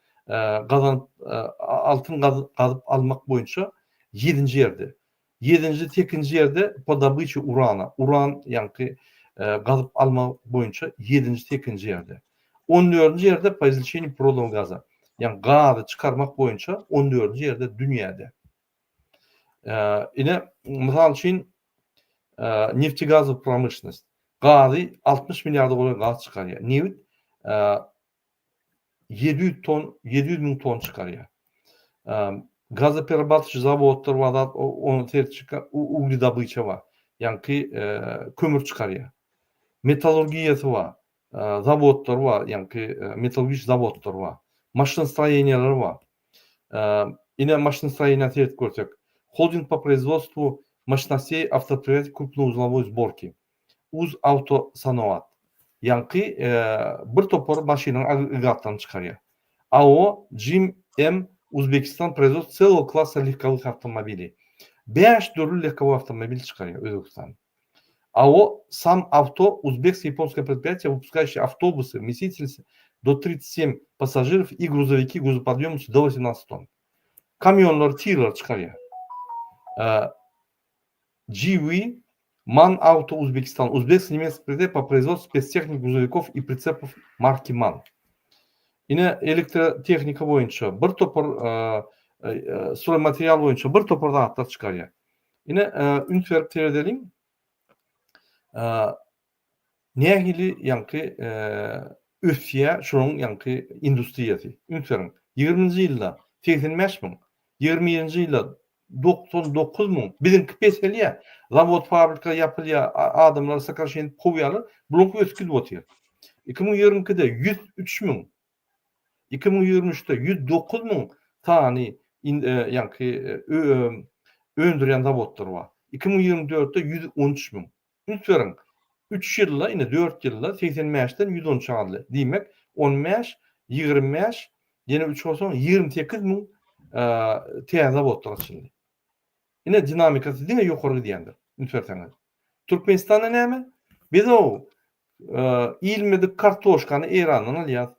gazyp almak boýunça 7-nji ýerde. 7-nji, 8-nji ýerde po добыче урана. Uran ýani gazyp almak boýunça 7-nji, 8-nji ýerde. 14-nji ýerde по извлечению природного газа. Yani gazy çıkarmak boýunça 14-nji ýerde dünýäde. Ine mysal üçin нефтегазовая промышленность. Gazy 60 milyar dolar gaz çıkarıyor. Newit 700 bin ton çıkarıyor. Gazopererabатывающий zavodlar var, onu terçika uгли добыча var. Yani kömür çıkarıyor. Metallurgiyası var. Zavodlar var, yani metallurgik zavodlar var. Машиностроениялар var. Ine машиностроение terç görsek. Холдинг по производству мощностей автопредприятий крупноузловой сборки. Uzautosanoat. Yani bir topor maşinanın agregatlaryny çıkarıyor. АО GM Uzbekistan производство целого класса легковых автомобилей. 5 türlü легковой автомобиль çıkarıyor Özbekistan. АО Сам Авто узбекско-японское предприятие, выпускающее автобусы, вместительность до 37 пассажиров и грузовики грузоподъемностью до 18 тонн. Kamyonlar, tırlar çıkarıyor. GV MAN Auto Узбекистан. Узбекско-немецкое предприятие по производству спецтехник, грузовиков и прицепов marki MAN. Yine elektrotexnika boyunca bir topor stroymaterial boyunca bir topor dağıtlar çıkarıyor. Yine ünt verip teredelim. Nähili yani öfsiye şunun yani industriyası. Ünt verin. 20-nji ýylda 85 bin, 20-nji ýylda 99 bin. Bizimki peseliye zavod, fabrika yapılıyor, adamlar sakarşen kovyalır. Bulunku ösküd botuyor. 2022'de 103 bin. 2023'te 109 bin tane yani öndüren zavodlar var. 2024'te 113 bin. Üntüren 3 ýylda, yine 4 ýylda 85'den 113 aldı. Demek 15, 25, yine 3 olsa 28 bin tane zavodlar açıldı. Yine dinamikası yine yukarı diyendir. Üntüren. Türkmenistan'da näme? Biz o ilmedik kartoşkanı İran'dan alyaz.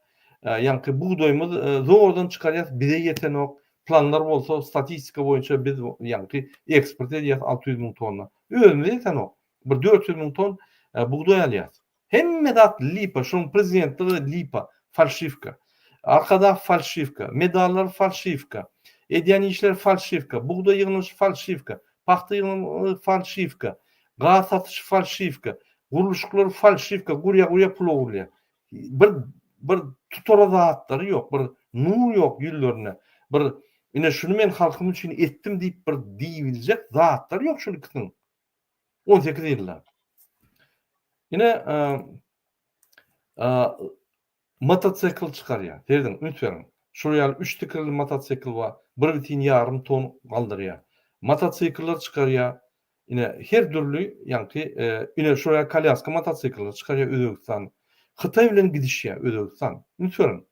Yani buğdayımız zordan çıkarıyaz. Bize yeten ok. Planlar olsa statistika boyunca biz yani eksport ediyaz 600 bin tonna. Özümüzde yeten ok. Bir 400 bin ton buğday alyaz. Hem medat lipa, şunun prezidentliği lipa, falşifka. Arkada falşifka, medallar falşifka. Ediyen işler falşifka, buğday yığılışı falşifka, paxta yığılışı falşifka, gaz satışı falşifka. Guruluşlar falşifka, gurya pul oğurluyor. Bir tutora zatları yok, bir nur yok yüzlerine. Bir yine şunu men halkım için ettim deyip bir diyilecek zatları yok şunu kısın. 18 yıllar. Yine mototsikl çıkarıyor. Derdim, üntüverin. Şuraya 3 tekerli mototsikl var. 1,5 ton kaldırıyor. Mototsikllar çıkarıyor. Yine her türlü yani yine şuraya kalyaska mototsikl çıkarıyor Özbekistan. Xitay bilen gidişýär Özbekistan. Üntüren.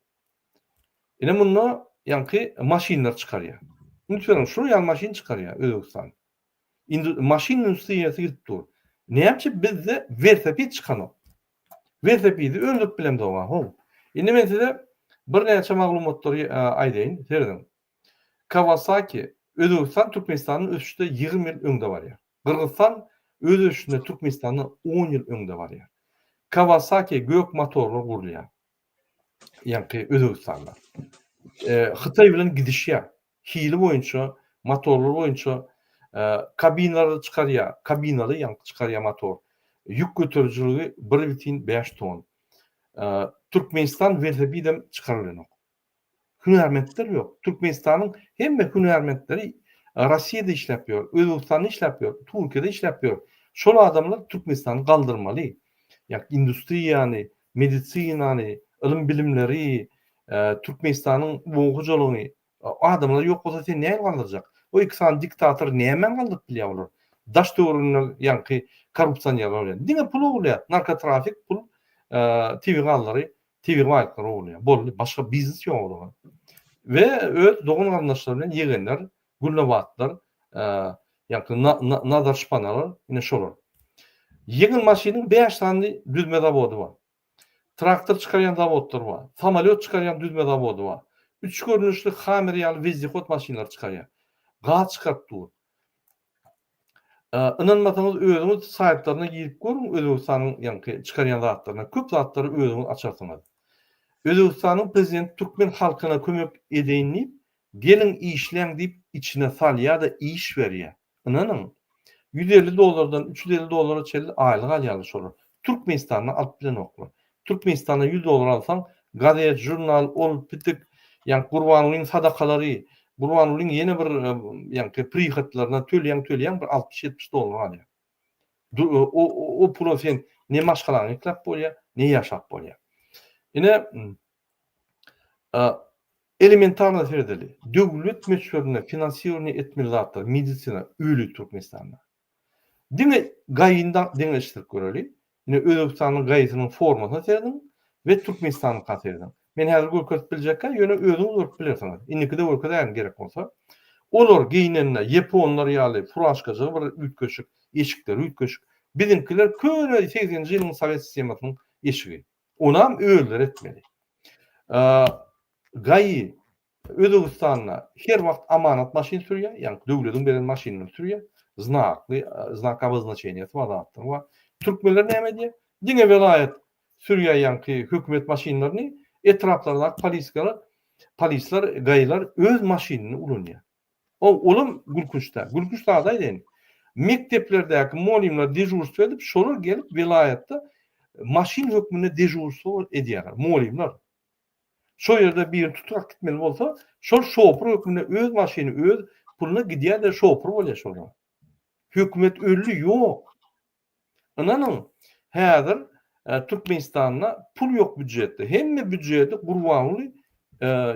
Yine bunu yani maşinler çıkarıyor. Üntüren şuraya maşin çıkarıyor Özbekistan. Maşin industriyası gitdi. Näçe bizde velosiped çıkano. Velosipedi öldürüp bilen doga. Indi men size bir näçe maglumatlary aýdaýyn. Serdim. Kawasaki Özbekistan Türkmenistan'ın öşünde 20 yıl öňde bar ya. Kırgızstan öz öşünde Türkmenistan'dan 10 yıl öňde bar ya. Kawasaki gök motorlu gurulýar. Ýani Özbekistanda. Hytaý bilen gidişýär. Hili boýunça, motorlar boýunça kabinalary çykarýar. Kabinaly ýani çykarýar motor. Yük götürjüligi 1,5 ton. Türkmenistan velosipedem çykarylýar. Hünärmendler ýok. Türkmenistanyň hemme hünärmendleri Rossiýada işläpýär, Özbekistanda işläpýär, Türkiýede işläpýär. Şol adamlar Türkmenistany galdyrmaly. Ýa industriýany, medisinany, ilim bilimleri, Türkmenistanyň boğujalygyny adamlar ýok bolsa sen näme galdyrjak? O ikisany diktator näme galdyryp bilýär bolar? Daş döwründe ýanky korrupsiýalar bolýar. Diňe pul bolýar, narkotrafik pul, TV gallary, TV wagtlary bolýar. Boldy, başga biznes ýok bolar. Ve öz dogun garnaşlar bilen ýegenler, gulnabatlar, ýanky nazar şpanalar, ine şolar. Ýegin maşynyň 5 tane düzme zawody bar. Traktor çykarýan zawodlar bar. Samolyot çykarýan düzme zawody bar. Üç görnüşli hamir ýaly vezdihot maşynalar çykarýar. Gaz çykaryp dur. Inanmasaňyz özüňiz saýtlaryna girip görüň, Özbekistanyň ýanky çykarýan zatlaryna, köp zatlary özüňiz açarsyňyz. Özbekistanyň prezidenti Türkmen halkyna kömek edeýin diýip, gelin işleň diýip içine salýar da iş berýär. Inanyň $150 $350 çelli aýlyk alýar şolar. Türkmenistanyň alyp bilen oklar. Türkmenistana $100 alsaň, gazet, jurnal, ol pitik, ýani Gurbanulyň sadakalary, Gurbanulyň ýene bir ýani prihatlaryna төлýän bir $60-70 alýar. O pul sen ne maşgalaň eklep bolýar, ne ýaşap bolýar. Ine elementarna serdeli. Döwlet meşgulüne finansiýerni etmelidir medisina öýli Türkmenistanda. Diňe gaýynda diňe iştirip göreli. Ine Özbekistanyň gaýysynyň formasyna serdim we Türkmenistanyň kaserdim. Men häzir görkezip biljekkä ýöne özüňiz görüp bilersiňiz. Indiki de görkezýän gerek bolsa, olar giýinenler, Japonlar ýaly furaşkaja bir ütköşük, eşikler ütköşük. Bizimkiler köne 80-nji ýylyň Sowet sistemasynyň eşigi. Onam öýler etmeli. Gaýy Özbekistanda her wagt amanat maşyn sürýär, ýani döwletiň beren maşynyny sürýär. Znak обозначениýasy bar. Türkmenler näme diýär? Diňe velayet sürýär ýani hökümet maşynlaryny etraplarda polisler, gaýlar öz maşynyny ulanýar. O ulum Gülkuşda. Gülkuşda daýdy. Mekteplerdäki molimler dejurstw edip, şolar gelip velayetde maşyn hökmüne dejurstw edýärler. Molimler. Şo ýerde bir tutrak gitmeli bolsa, şol şopur hökmüne öz maşyny öz puluna gidýär de şopur bolýar şolar. Hökümet öllü ýok. Ananyň häzir Türkmenistanda pul ýok büdjetde. Hemme büdjeti Gurbanuly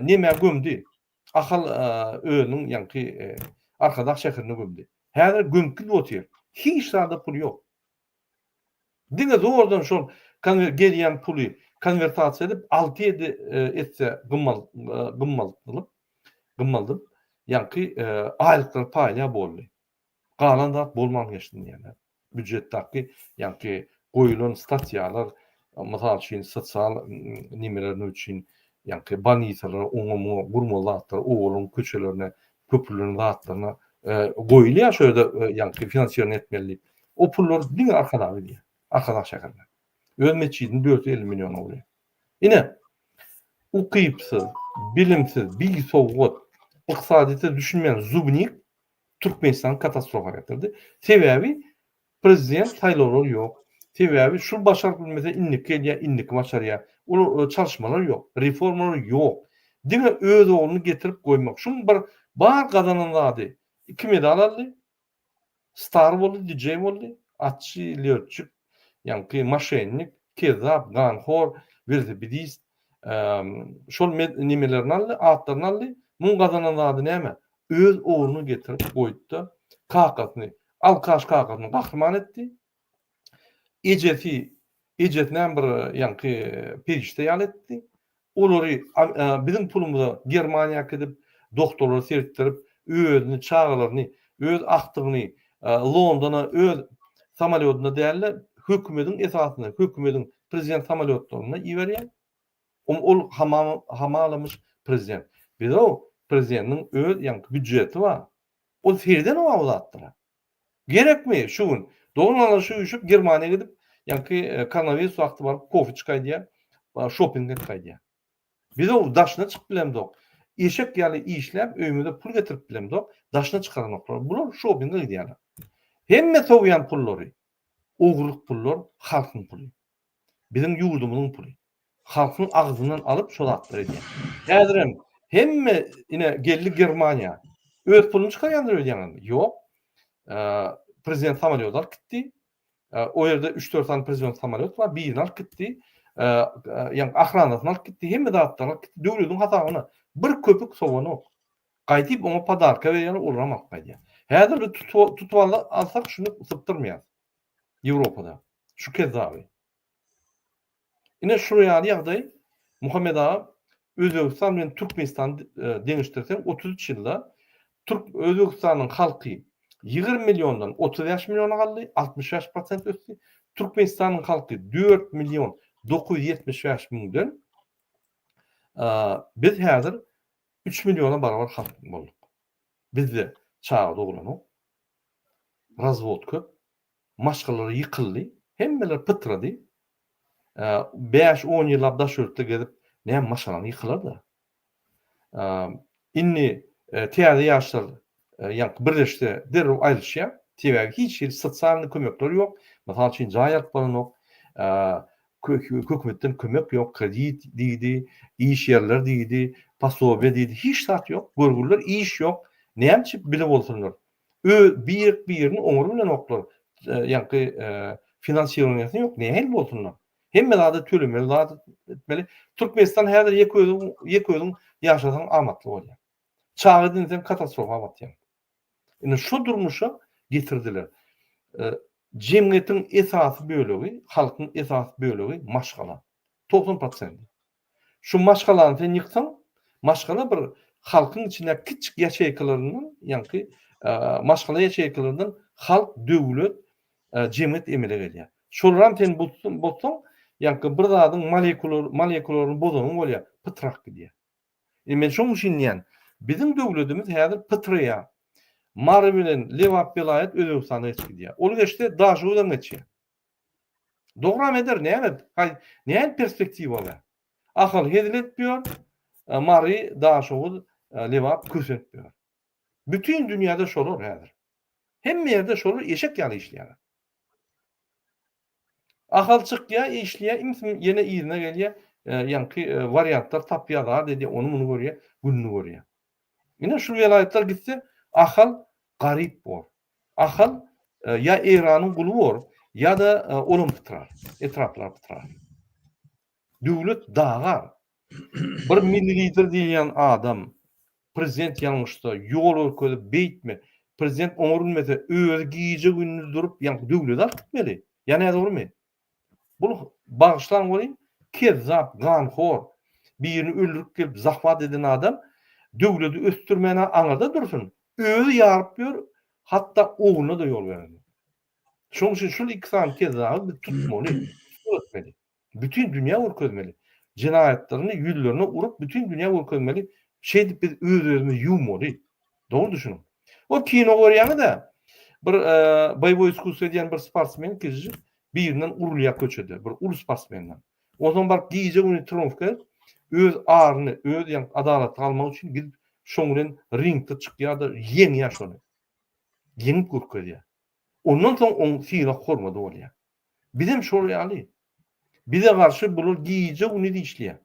näme gömdi? Ahal özüniň ýanky arkadaş şäherine gömdi. Häzir gömkil otyr. Hiç zada pul ýok. Diňe zordan şol gelýän puly konvertasiýa edip 6-7 etse gymmaldyp ýanky aýlyklar paýla boldy. Galan da bolman geçdi ýani. Büdjetdäki ýanky goýulan statiýalar, mysal üçin sosial nimeler üçin ýanky banitalar, oňa gurmalatlar, oğlun köçelerine, köprülerin zatlaryna goýulýar şöyle ýanky finansiýerni etmeli. O pullar diňe arkada bilýär. Arkadaş şäherler. Öz meçidin 450 milyon bolýar. Ine ukypsyz, bilimsiz, bilgi sowgat, yksadyta düşünmeýän Zubnik Türkmenistan katastrofa getirdi. Sebebi prezident saýlawlar ýok. Sebebi şu başaryp bilmese innik başarýar. O çalışmalar ýok, reformalar ýok. Diňe öz oğluny getirip goýmak. Şun bir bar gazananlady. 2 medal aldy. Star boldy, DJ boldy, atçy, lýotçy, ýani maşennik, kezap, ganhor, velosipedist, şol nimelerini aldy, atlaryny aldy. Muň gazananlady näme? Öz oğluny getirip goýdy. Kakasyny, alkaş kakasyny gahryman etdi. Ejetden bir ýanky perişte ýal etdi. Olary bizim pulumyza Germaniýa gidip doktorlar sertdirip özüni çağalaryny, öz aktygyny Londona öz samolyotuna dälle hökümetiň esasyna, hökümetiň prezident samolyotlaryna iberýär. Ol hamalamış prezident. Bir o prezidentiň öz ýa-ni büdjeti bar. O ferden o awzatdyra. Gerekmi şu gün dolanlaşy üşüp Germaniýa gidip ýa-ni koronavirus wagty baryp kofe çykaýdy ýa shopping etdiýär. Biz o daşna çykyp bilemdik. Eşek ýaly işläp öýümde pul getirip bilemdik. Daşna çykaranoklar. Bular shopping edýärler. Hemme soňyan pullary, ogurluk pullar halkyň puly. Bizim ýurdumyzyň puly. Halkyň agzyndan alyp şolatdyr edýär. Häzirem hemme ine geldi Germaniýa. Öz pulunu çykarýandyr öýdýän. Ýok. Prezident samolyot alyp gitdi. O ýerde 3-4 tane prezident samolyot bar. Birini alyp gitdi. Ýa-ni ahranasyny alyp gitdi. Hemme zatlar alyp gitdi. Döwletiň hatagyny bir köpük sowany gaýdyp ona padarka berýän ulam atmaýdy. Häzir bir tutwaly alsak şunu sypdyrmaýar. Ýewropada. Şu kezawy. Ine şu ýaly ýagdaý Muhammed Ağa Özbegistan bilen Türkmenistan deňişdirsen 33 ýylda Özbegistanyň halky 20 milyondan 35 milyona galdy, 65% ösdi. Türkmenistanyň halky 4 milyon 975 miňden biz häzir 3 milyona barabar halk bolduk. Bizde çağa dogulanyp, razvod köp, maşgalary ýykyldy, hemmeler pytrady. 5-10 ýyl abdaşörtde gezip näme maşgalany ýykylady. Inni täze ýaşlar ýa-ni birleşdi, derrew aýryşýar. Täze hiç sosial kömekler ýok. Mesela üçin jaýat bolanok, hökümetden kömek ýok, kredit diýdi, iş ýerler diýdi, pasobe diýdi, hiç zat ýok. Görgürler, iş ýok. Näme bilip bolsunlar. Bir-birini oňury bilen oklar. Ýa-ni finansiýeriniň ýok, näme bolsunlar. Hemme zada tölemeli, zada etmeli. Türkmenistan häzir ýeközüň ýaşasan amatly bolýar. Çağı dinsen katastrofa batýar. Ine şu durmuşa getirdiler. Jemgyýetiň esasy bölegi, halkyň esasy bölegi maşgala. 90%. Şu maşgalany sen ýyksaň, maşgala bir halkyň içinde kiçik ýaşaýyklarynyň, ýa-ni maşgala ýaşaýyklarynyň halk, döwlet, jemgyýet emele gelýär. Şolaram sen bolsaň, ýa-ni bir zadyň molekularyny bozanyň bolýar, pytrak gidýär. Men şoň üçin diýen, bizim döwletimiz häzir pytraya, mary bilen lewap belayet Özbegistana geçýär. Ol geçdi daşudan geçýär. Dogram eder näme? Näme perspektiwa bar? Ahal hediletmiyor, mary daşugy lewap kösetmiyor. Bütün dünýäde şolar häzir. Hemme ýerde şolar eşek ýaly işleýär. Ahal çykýar, işleýär, ýene ýerine gelýär, ýa-ni variantlar tapýarlar dedi, onu bunu görýär, gününü görýär. Ine şu welaýetler gitse, ahal garyp bor. Ahal ya Iranyň guly bor, ya da olum pytrar, etraplar pytrar. Döwlet dagar. Bir milli lider diýen adam, prezident ýalňyşda ýol örkezip beýtme, prezident oňurulmasa öz giýje gününi durup, ýa-ni döwlet artmeli. Ýa-ni dogrymy? Bu bagışlan bolýan, kezzap, ganhor, birini öldürüp gelip zahmat eden adam döwleti östürmene aňarda dursun. Özü ýaryp ber, hatda oğluna da ýol berdi. Şoň üçin şu iki sany kezzapy tutmaly, tutmaly. Bütün dünýä örkezmeli. Cinayetlerini yüzlerine urup bütün dünýä örkezmeli. Biz öz-özümiz ýuwmaly. Dogry düşünün. O kino görýäni da bir boýboýskus edýän bir sportsmen kişi birinden urulýa köçedi. Bir ulu sportsmenden. O zaman baryp giýje uni trumfka öz aryny, öz ýa adalat almak üçin gidip şoň bilen ringde çykýar da ýeňýär şonu. Ýeňip görkezýär. Ondan soň oň fiýra hormady bolýar. Bizim şol ýaly. Bize garşy bular giýje uni diýişleýär.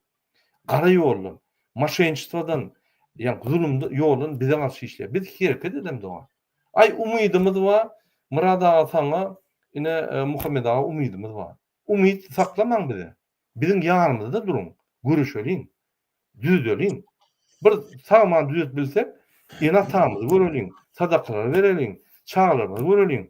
Gara ýoldan, maşençistwadan, ýa zulümde ýoldan bize garşy işleýär. Biz hereket edemdi o. Ay umydymyz bar, Murad ağa saňa, ine Muhammed ağa umydymyz bar. Umyt saklamaň bize. Bizim ýanymyzda durun, görüşeliň, düzdeliň. Bir saman düzet bilsek, ina tamyz göreliň, sadakalar bereliň, çağlarymyz göreliň.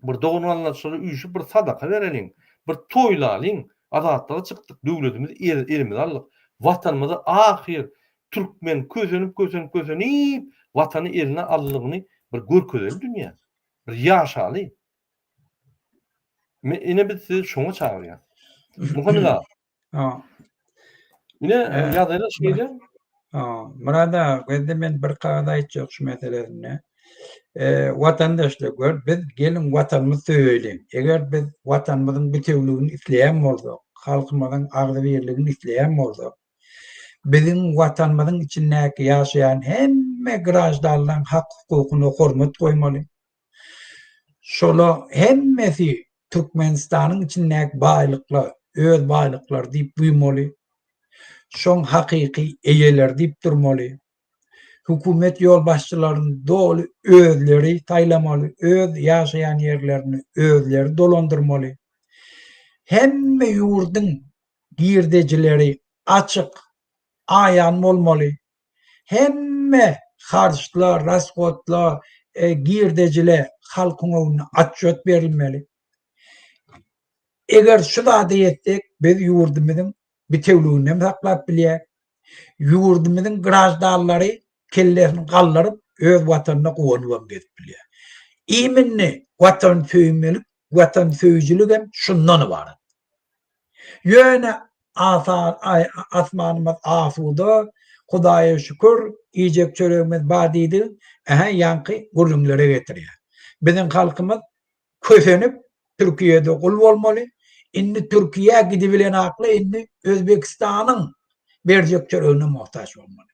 Bir dogunanlaşyry üýüşip bir sadaka bereliň, bir toýlalyň, adatlara çykdyk, döwletimiz elimiz aldyk. Watanymyzy ahir türkmen közenip watany eline aldygyny bir görkezeli dünýä. Bir ýaşaly. Men ine biz şoňa çagyrýar. Muhammed ağa. Ine ýagdaýlar şeýle Murada, gözde men bir kağıda aytjak şu meselesine. Vatandaşlar gör, biz gelin vatanımızı söyleyin. Eger biz vatanımızın bütünlüğünü isleyen bolsak, halkımızın agdy birligini isleyen bolsak, bizim vatanımızın içindäki ýaşaýan hemme giraşdarlaryň hak hukukyna hormat goýmaly. Şola hemmesi Türkmenistanyň içindäki baýlyklar, öz baýlyklar diýip duýmaly. Şoň hakyky eýeler diýip durmaly. Hukumet yol başçılarının dolu özleri taylamalı, öz yaşayan yerlerini özleri dolandırmalı. Hemme yurdun girdecileri açık, ayan olmalı. Hemme harçlar, raskotlar, girdeciler halkın önüne açık verilmeli. Eğer şu da diyettik, biz yurdumuzun bütünlüğünü saklap bilýär. Yurdumuzun giraşdarlary kellerini gallarıp öz vatanına gowanyp gitipdiler. Iminni vatan söýmelik, vatan söýüjülük hem şundan ibaret. Ýöne asmanymyz asuda, Hudaýa şükür, ijek çöregimiz bar diýdi, ýanky gurulňlara getirýär. Biziň halkymyz kösenip Türkiýede gul bolmaly. Indi Türkiýe gidibilen akly indi Özbekistanyň berjek çöregine muhtaç bolmaly.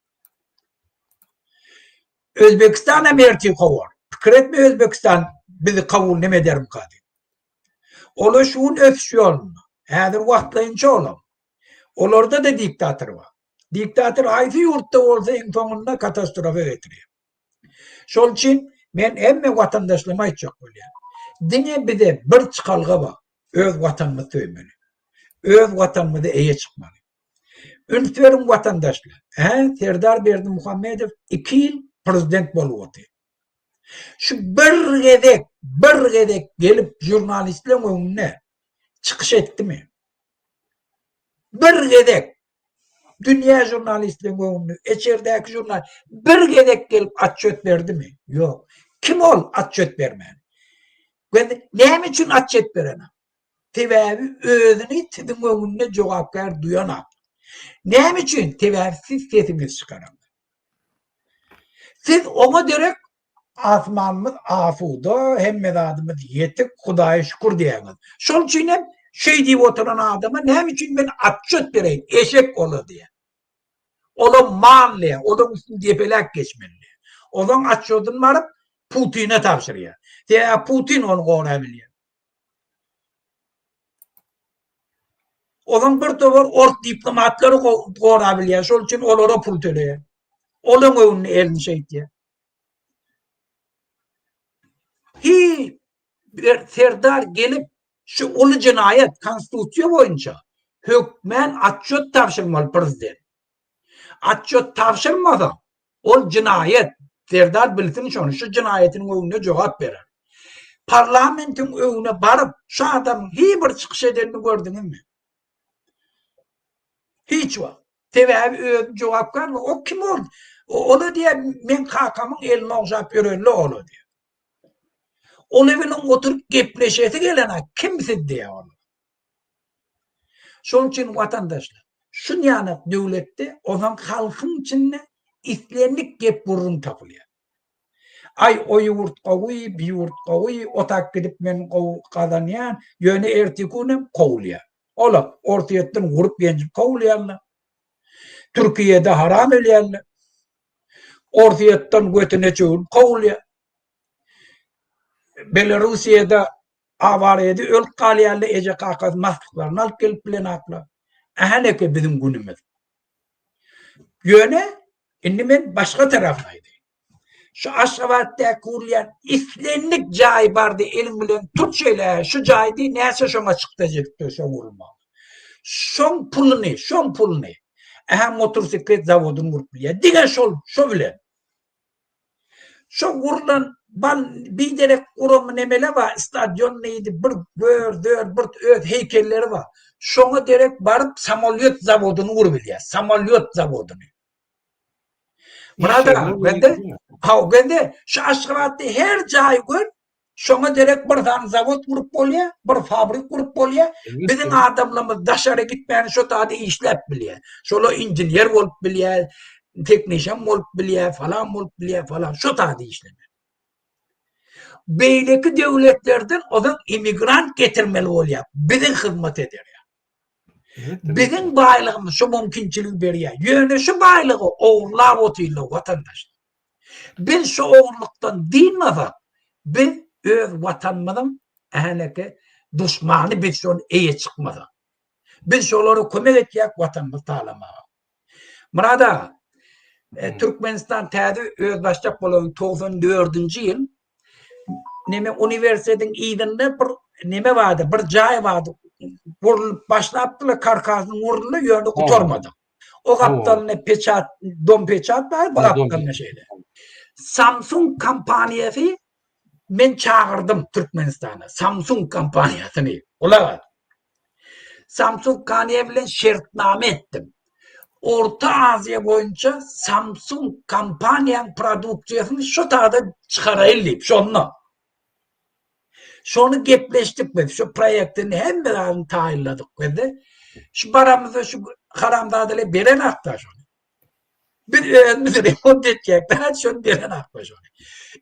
Özbekistan merti kowar. Pikir etme Özbekistan bizi kabul neme derim kadi. Ola şuun ötüş yolunda. Häzir wagtlaýynça olam. Olarda da diktatör var. Diktatör aýsy ýurtda bolsa eň soňunda katastrofa getirýär. Şol üçin men hemme watandaşlaryma aýtjak bolýar. Diňe bize bir çykalga bar. Öz watanymyzy söýmeli. Öz watanymyzy eýe çykmaly. Ünferin watandaşlar. Serdar Berdimuhammedow 2 ýyl prezident bolup oty. Şu bir gedek gelip jurnalistlerin önüne çıkış etdimi? Bir gedek dünya jurnalistlerin önüne, içerideki jurnal bir gedek gelip atçöt berdimi? Yok. Kim ol atçöt bermen? Näme üçin atçöt berenem? Tebebi özüni tidin önüne jogapkar duyan. Näme üçin tebebi siz sesinizi çıkaran? Siz ona derek asmanımız asuda, hemme adımız yetik, Hudaýa şükür diýeniz. Şol üçin hem şey diýip oturan adama näme üçin ben atçöt bereýin, eşek ola diýe. Ola malle, ola üstün depelek geçmeli. Olan atçödün varıp Putin'e tapşırýar. Diýe Putin onu gora bilýär. Olan bir tobar ort diplomatlary gora bilýär. Şol üçin olara pul töleýär. Olan önüne elini şey diye. Bir serdar gelip şu ulu cinayet konstitusiya boyunca hükmen atçöt tapşırmalı prezident. Atçöt tapşırmasa ol cinayet. Serdar bilsin şonu, şu cinayetin önüne cevap verir. Parlamentin önüne barıp şu adam bir çıkış edenini gördünüz mü? Hiç var. Tebebi cevap verme. O kim oldu? O da diye men kakamın eline okşap yörünlü oğlu diye. O evinin oturup gepleşesi gelene kimsin diye onu. Şunun için vatandaşlar, şu yanak devlette olan halkın içinde islenlik gep vurun tapılıyor. Ay o yurt kovuy, bir yurt kovuy, otak gidip men kazanyan, yöne ertikunem kovuluyor. Ola ortayetten vurup gencip kovuluyorlar. Türkiye'de haram ölüyorlar. Ortayetten götüne çoğun kovuluyor. Belarusya'da avariyede ölk kalıyarlı ece kakaz mahtuklarını alıp gelip bilen akla. Ahaneke bizim günümüz. Yöne, indi men başka tarafdaydı. Şu Aşgabat'ta kuruyan islenlik cay vardı elim bilen tut şeyler, şu caydı neyse şuna çıktacaktı, şuna vurulma. Şon pulunu. Aha motosiklet zavodunu vurup bilen. Digen şo bilen. Şo vurulan bir derek kurumu nemele var, stadyon neydi, bir heykelleri var. Şona derek barıp samolyot zavodunu vurup bilen. Samolyot zavodunu. Burada ben de şu Aşgabat'ta her cay gör, şona derek bir tane zavod vurup bolýar, bir fabrik vurup bolýar. Bizim adamlarımız daşara gitmeyen şu tadı işlep bilýär. Şola injinier bolup bilýär, teknisyen bolup bilýär, falan bolup bilýär, falan. Şo taýda işleme. Beýleki döwletlerden odan immigrant getirmeli bolýar. Biziň hyzmat eder. Evet, Biziň baýlygymyz şu mümkinçilik berýär. Ýöne şu baýlygy owrlap otylar watandaş. Biz şu owrlukdan diýmezek, biz öz watanymyzyň ähneki düşmany biz şonu eýe çykmazak. Biz şolary kömek etýäk watanymyzy taýlamaga. Murada Türkmenistan täze öz başçak bolan 94-nji ýyl neme uniwersitetiň ýygyny bir neme bardy, bir jaý bardy. Vurulyp başlapdylar, karkasyny vurdular, ýöne gutarmady. O gapdalyny peçat, dom peçat bar, bu gapdalyny şeýle. Samsung kampaniýasy men çağırdım Türkmenistana. Samsung kampaniýasyny. Olar. Samsung kampaniýa bilen şertname etdim. Orta Aziya boyunca Samsung kampaniýaň produksiýasyny şu taýda çykaraýlyp şonu. Şonu gepleşdik biz. Şu proýektini hemmelerini taýinladyk biz. Şu baramyzda şu haramdadyle beren akta şonu. Bir biz remont etjekler, şonu beren akta şonu.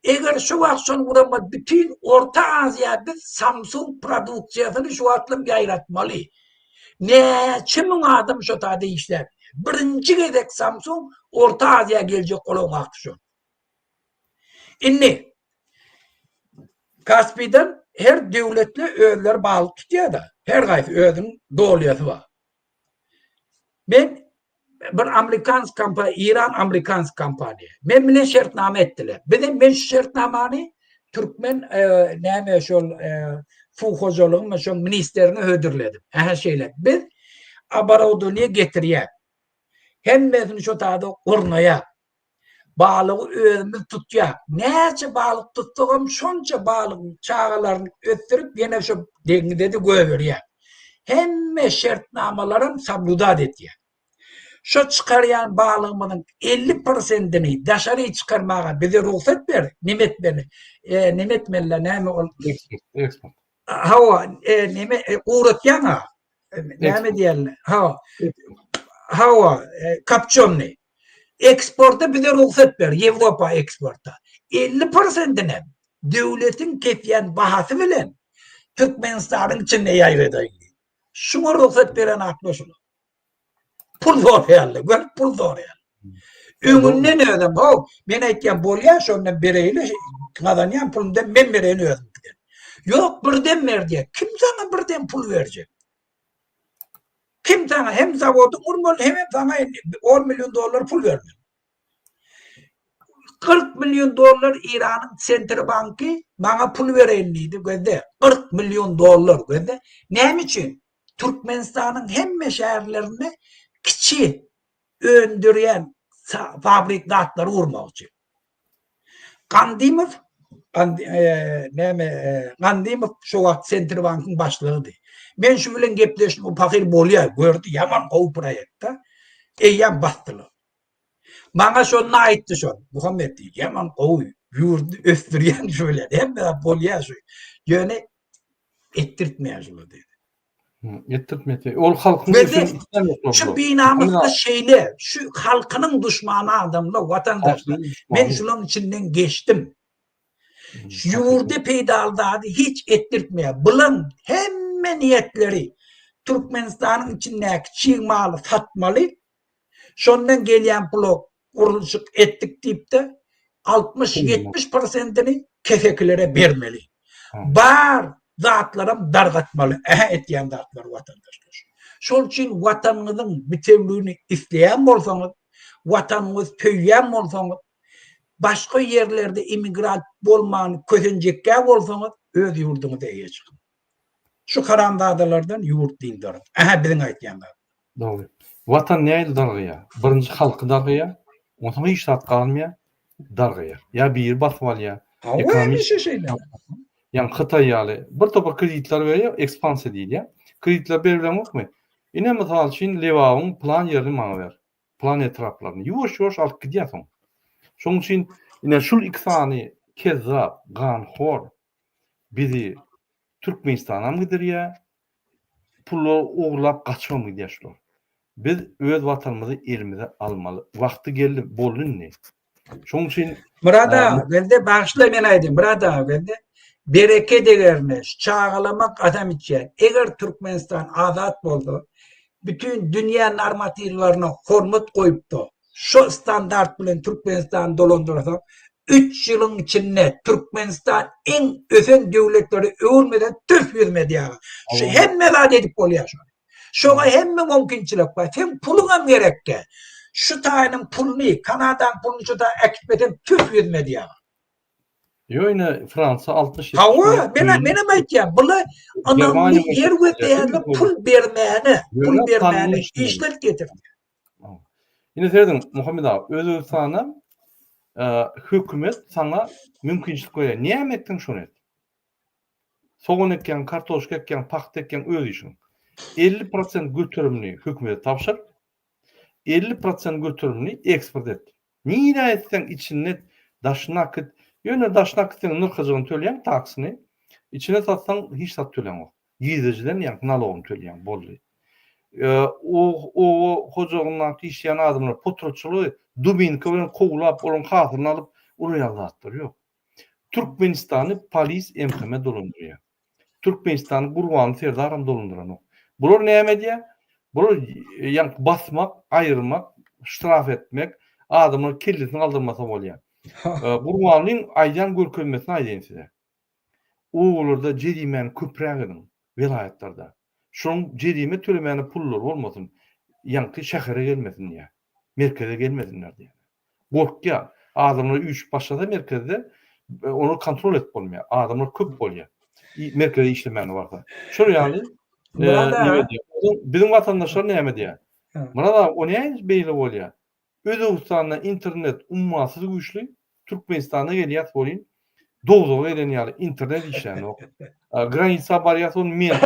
Eger şu wagt şonu buramad bütün Orta Aziya biz Samsung produksiýasyny şu atlyp ýaýratmaly. Neçe min adam şu taýda işler. Birinci gezek Samsung Orta Aziya gelecek olan vakti şu. Inni Kaspi'den her devletli öğeler bağlı tutuyor da her gayrı öğenin doğuliyatı var. Ben bir Amerikans kampanya, İran Amerikans kampanya. Ben bile şartname ettiler. Ben şu şartnamanı Türkmen neyme şol fuhozoluğun şol ministerine ödürledim. Aha şeyler. Ben Abarodoli'ye getiriyem. Hem mezun şu taýda urnaya balygy özümiz tutýar. Näçe balyk tutdygym şonça balyk çağalaryny ötürüp ýene şu deňizde göberýär. Hemme şertnamalarym sabludat etýär. Şu çykarýan balygymyň 50%ni daşary çykarmaga bize ruhsat ber. Nimet beni. Nimet mella näme ol? Export. Hawa neme uğratýan näme diýerler? Hava, kapçonni. Eksporta bize ruhsat ver. Avrupa eksporta. 50%'ine devletin kefiyen bahası bilen Türkmenistan'ın içinde yayredaydı. Şuna ruhsat veren aklı şunu. Pul zor yerli. Gör pul zor yerli. Ümünden ödüm. Ben etken bolya şundan bireyle kazanyan pulundan ben bireyle ödüm. Yok birden ver diye. Kim sana birden pul verecek? Kim sana hem zavodun urmalı hem sana 10 milyon dolar pul vermiyor. 40 milyon dolar İran'ın Sentral Bankı bana pul verenliydi. 40 milyon dolar. Ne için? Türkmenistan'ın hem şehirlerinde kiçi öndüren fabrikatları vurmak için. Kandimov şu vakt Sentral Bank'ın başlığıydı. Ben şu bilen gepleşdim, o fakir bolýar, gördü, yaman gowy proýekta, eýýän bastılar. Bana şonu aýtdy şon, Muhammed diýdi, yaman gowy, ýurdu östürýän şöyle, hem de bolýar şu. Ýöne ettirtmeýär şolu diýdi. Ettirtmedi. Ol halkyň şu binamızda şeyle, şu halkynyň düşmany adamlar, watandaşlar. Ben şunun içinden geçtim. Ýurda peýdaldady hiç ettirtmeýär. Bulan hem niyetleri Türkmenistan'ın içindeki çiğ malı satmalı. Şondan gelýän puly uruluşuk ettik deyip de 60-70%'ni kefeklere bermeli. Bar zatlarım dargatmalı. Etýän zatlar watandaşlar. Şol üçin watanyňyzyň bitewligini isleýän bolsaňyz, watanyňyz töýýän bolsaňyz, başga ýerlerde immigrant bolmany kösenjekkä bolsaňyz, öz ýurduňyza eýe çykyň. Şu karamdadalardan yurt dindarım. Bilen aýtýanlar. Doğru. Vatan näýdi dargaya? Birinji halky dargaya, oňa hiç tat galmaýar, dargaya. Ya bir basmalya, ekonomik şeyler. Yani Xitay ýaly bir topa kreditler berýär, ekspansiýa diýilýär. Kreditler berilenmokmy? Ine mysal üçin Lewawyň plan ýerini maňa ber. Plan etraplaryny ýuwaş-ýuwaş alyp gidýärsiň. Şoň üçin ine şul iksany kezzap, ganhor bizi Türkmenistan'a mı gidiyor? Pulu uğurlap kaçma mı diyor? biz öz vatanymyzy elimize almaly. Wagty geldi, bolunny. Şoň üçin Burada bende başla men aýdym. Burada bende bereke degerine çağılamak adam için. Eger Türkmenistan azat boldu, bütün dünya normativlerine hormat koyupdy. Şu standart bilen Türkmenistan dolandyrsa 3 ýylyň içinde Türkmenistan en ösen döwletleri öwürmeden töf ýürmedi. Şu hemme zat edip bolýar. Şoňa hemme mümkinçilik bar. Sen puluňa gerekki. Şu taýynyň pulny, Kanadaň pulny şu da ekipeden töf ýürmedi. ýöne Fransa 60 Hawa, benim aýtýam, bular anamly yer götürýärler, pul bermäni, işlet getirdi. Ine derdim Muhammed abi, Özbekistana hökümet sana mümkinçilik berýär. Näme etdiň şonu et? Soğan eken, kartoşka eken, paxta eken öz işin. 50% götürümünü hökümete tapşır, 50% götürümünü eksport et. Niye etsen içine daşnak, yöne daşnak senin nırkacığını töleyen taksini, içine satsan hiç sat töleyen o. Gizlicilerin nalogunu töleyen bollu. O hocağından işleyen adamlar potroçuluğu Dubinka bilen kovulap olan hatırını alıp oraya aldattır. Yok. Türkmenistan'ı polis emkeme dolandırıyor. Türkmenistan'ı Gurban Serdaram dolandıran o. Bular näme diye? Bular basmak, ayırmak, ştraf etmek, adamın kellesini aldırmasa bolýar. Gurbanlyň aýdan görkezmesini aýdyn size. Oğullarda jerimen köpräginiň vilayetlarda. Şoň jerime tölemeni pullar bolmasyn, ýanky şähere gelmesin diye. Merkeze gelmesinler diye. Gorkýar. Adamlar 3 başlada merkezde onu kontrol et bolmaýar. Adamlar köp bolýar. Merkeze işlemeni barda. Şol ýaly bizim vatandaşlar näme diýär? Mana da o näme beýle bolýar? Özbekistanda internet ummasyz güýçli, Türkmenistana gelýär bolýan. Dowza gelen ýaly internet işleni. Granitsa barýar, onu men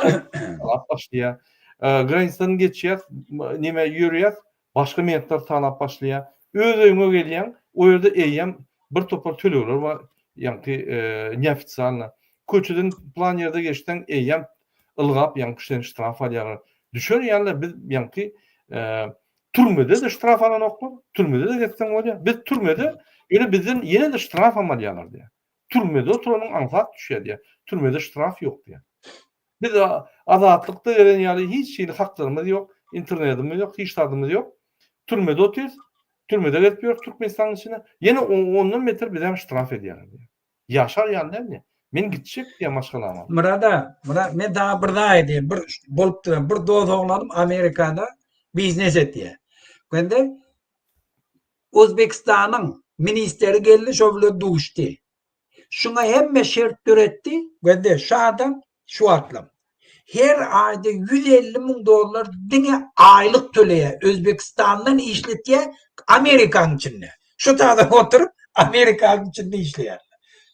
alap başlaýar. Granitsadan geçýär, näme ýörýär, başga mentler tanap başlaýar. Özüňe gelýän, o ýerde eýem bir topar töleler we ýanky neofitsialna. Köçeden plan ýerde geçden eýem ılgap ýanky ştraf alýar. Düşer ýaly biz ýanky türmede de ştraf alan oklar, türmede de geçsen bolýar. Biz türmede ýöne bizden ýene de ştraf alýarlar diýär. Türmede oturanyň ansat düşýär diýär. Türmede ştraf ýok diýär. Biz azatlykda gelen ýaly hiç şeýle haklarymyz ýok, internetimiz ýok, hiç tadymyz ýok. Türmede oturýar. Türmede getýär Türkmenistanyň içine. Ýene 10 metr bizden ştraf edýärler diýär. Ýaşar ýaly men gitjek diýär maşgalama. Murada, men daha birde aýdym, bir bolupdy, bir dost oglanım Amerikada biznes etýär. Gende Özbekistanyň ministeri geldi, şo bilen duşdy. Şuna hemme şert töretdi, gende şu adam şu atlam. Her ayda $150,000 diňe aýlyk töleýär. Özbekistandan işletýär Amerikanyň içinde. Şu taýda oturup Amerikanyň içinde işleýär.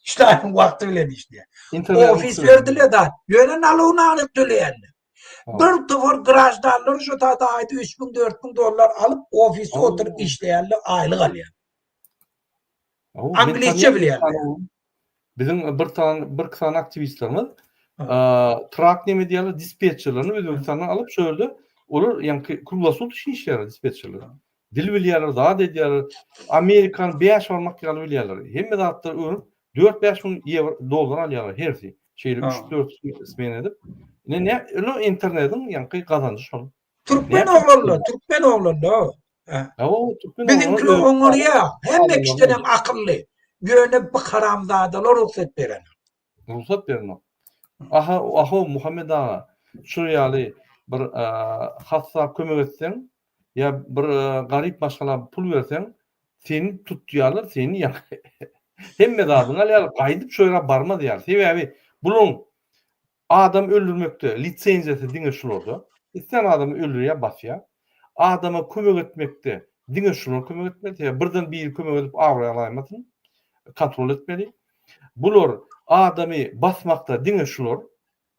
İşleýän wagty bilen işleýär. Ofis berdiler da, ýöne nalygyny alyp töleýärler. Bir togor grajdanlar şu taýda aýda $3,000-4,000 alyp ofisde oturup işleýärler, aýlyk alýar. Angliçe bilýärler. Bizim bir tane aktivistlerimiz trak näme diýerler, dispetcherlerini Özbekistandan alıp şöyle olur, ýanky kurulasa işleýär dispetcherler. Dil bilýärler, zat edýärler. Amerikan 5 almak ýaly bilýärler. Hemme zatlar öňüp $4-5,000 alýarlar hersi. Şeýle 3-4 ismen edip. Ne internetin ýanky kazanjy şol. Türkmen oglanlar. Bizimki oňlar ýa, hemme kişiden akylly. Ýöne bir haramzadalar ruhsat beren. Ruhsat beren. Aha Muhammed ağa, şu ýaly bir hassa kömek etsen, ya bir garip başgala pul versen, seni tutýarlar, seni ýa. Hemme zadyň alýar, gaýdyp şu ýere barma diýär. Sebebi bulun adam öldürmekde lisenziýasy diňe şulardy. Sen adamy öldürýär, basýar. Adama kömek etmekde diňe şular kömek etmeli. Birden bir kömek edip awra alaýmasyn, kontrol etmeli. Bular adamy basmakda diňe şular,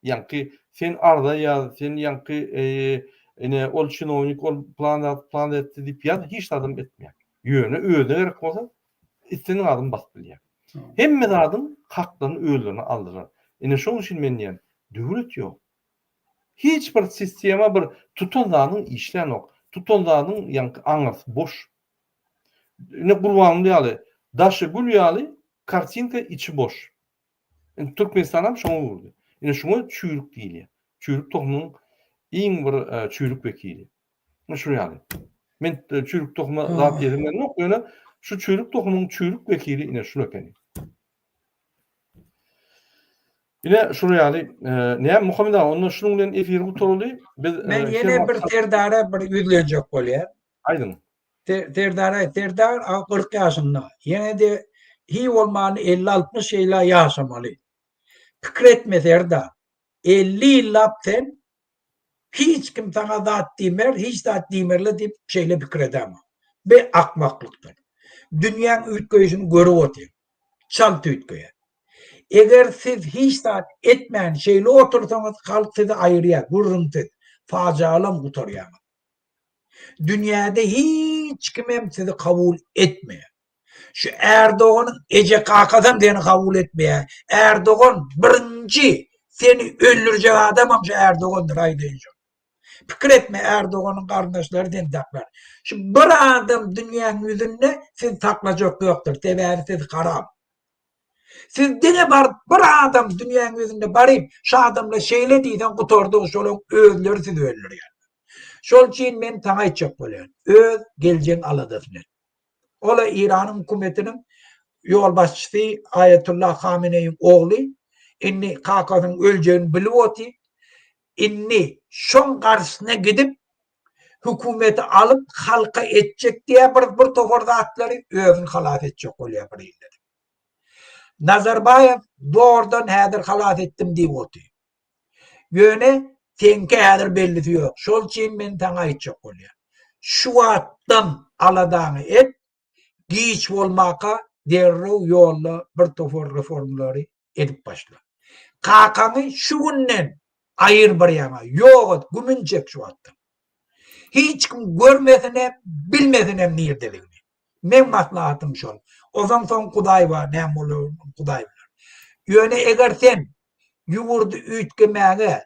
ýanky sen arda ýa, sen ýanky ene ol çynownik, ol plan etdi diýip ýa hiç adam etmeýär. Ýöne öýde gerek bolsa, isteniň adam basp bilýär. Hemme adam haklaryny öýlerini aldyrar. Ene şoň üçin men diýen, döwlet ýok. Hiç bir sistema, bir tutanlanyň işlen ok. tutanlarının yankı anası boş. Ne Gurbanly ýaly, daşy gül ýaly, kartinka içi boş. Türkmenistan şoňa gurdy. Şoňa çüýrük diýilýär. Çüýrük tohumynyň iň bir çüýrük wekili. Şu ýaly. Men çüýrük tohuma zat ýerimden ýok, ýöne şu çüýrük tohumynyň çüýrük wekili ine şu ekeni. Ine şu ýaly, näme Muhammed ağa, onda şunuň bilen efir gutarly. Biz Men ýene bir terdara bir ýüzlenjek bolýar. Aýdyn. Terdar 40 ýaşynda. Ýene de hi bolmany 50-60 ýyla ýaşamaly. Pikir etmeser da 50 ýyllap sen hiç kim sana zat diýmer, hiç zat diýmerle diýip şeýle pikir edäm. Be akmaklıkdır. Dünýäň üýtgeýişini görüp otyr. Çal tüýtgeýe. Eger siz hiç zat etmän şeýle otursaňyz halk sizi aýyrýar, gurrunty, fajalam gutarýar. Dünýäde hiç kim hem sizi kabul etmeýär. Şu Erdoğan'ın ece kakadam diýeni kabul etmeýär. Erdoğan birinci seni öldürecek adamam şu Erdoğan'dır aýdyjy. Pikir etme Erdoğan'ın kardeşleri dendaklar. Şu bir adam dünyanın yüzünde siz taklacak yoktur. Teberi siz karam. Siz dine bar bir adam dünyanın yüzünde barayım. Şu adamla şeyle deyden kutorduğun şolun özleri siz öldürür yani. Şol için men taňa aýtjak bolýan. Öz geleceğin aladasın. Ola İran'ın hükümetinin yol başçısı Ayetullah Hamene'nin oğlu inni kakasının öleceğini bilip oti. İnni şon karşısına gidip hükümeti alıp halka edecek diye bir tohorda atları özünü halat edecek oluyor bir illeri. Nazarbayev doğrudan hadir halat ettim diye oti. Yöne tenke hadir belli yok. Şol için ben taňa aýtjak oluyor. Şu attan aladağını et, giç olmaka derrew yolla bir tofor reformlary edip başla. Kakany şu günden ayır bir yana. Yok, gümünçek şu attan. Hiç kim görmesine, bilmesine nirdeligini. Men maslahatım şol. Ozan son Kuday var, näme bolar Kuday bilen. Yöne eger sen ýugurdy üýtgemäge,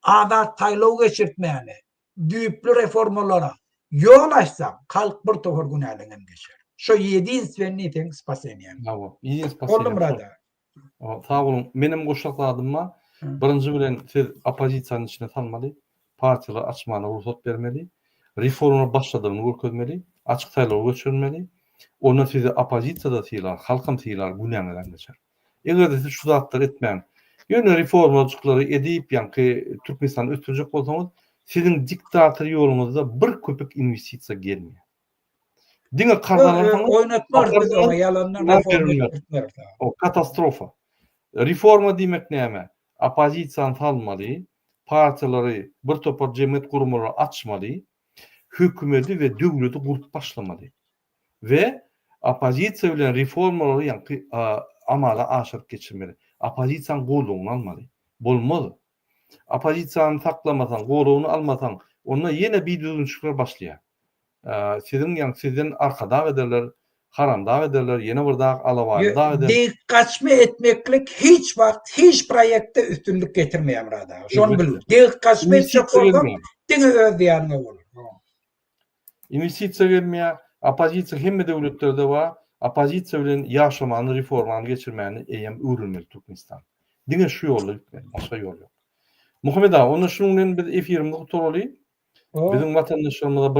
adat taýlaw geçirtmäge, düýpli reformalara yol açsaň, halk bir tofor günäliňden geçer. Şo ýediňsini teň spasenýär. Bravo. İyi spasenýär. Oldum rada. Sağ olun. Menim goşakladyma birinji bilen siz opozisiýanyň içine salmaly, partiýalar açmagyna ruhsat bermeli, reforma başladygyny görkezmeli, açyk taýlaw geçirmeli. Onda sizi opozisiýada tiýlar, halkym tiýlar günäňden geçer. Eger siz şu zatlar etmän, ýöne reformacylary edip ýa-ni Türkmenistan ötürjek bolsaňyz, sizin diktator ýoluňyzda bir köpek investisiýa gelmeýär. Diňe kardanlardan oynatmaz biz ona yalanlar reforma. O katastrofa. Reforma diýmek näme? Opozisiýany salmaly, partiýalary bir topar jemgyýet gurumlary açmaly, hökümeti we döwleti gurup başlamaly. Ve opozisiýa bilen reformalary ýa-ni amala aşyryp geçirmeli. Opozisiýanyň golugyny almaly. Bolmaz. Opozisiýany saklamasaň, golugyny almasaň, onda ýene bir düzünçlikler başlaýar. Sizin arkada ederler, haramda ederler, yeni bir dağ alavarı da ederler. Dikkatme etmeklik hiç vakt, hiç proyekte üstünlük getirmeyen rada. Şonu bilir. Dikkatme etmek olsam, dini öz diyanına olur. İnvestisiya gelmeýär, opozisiýa hemme döwletlerde var, opozisiýa bilen ýaşamany, reformany geçirmäni eýem öwrülmeli Türkmenistan. Dine şu ýolda gitmeli, başga ýol ýok. Muhammed ağa, onu şunun bilen biz efirimizde gutaraly. Bizim vatandaşlarımıza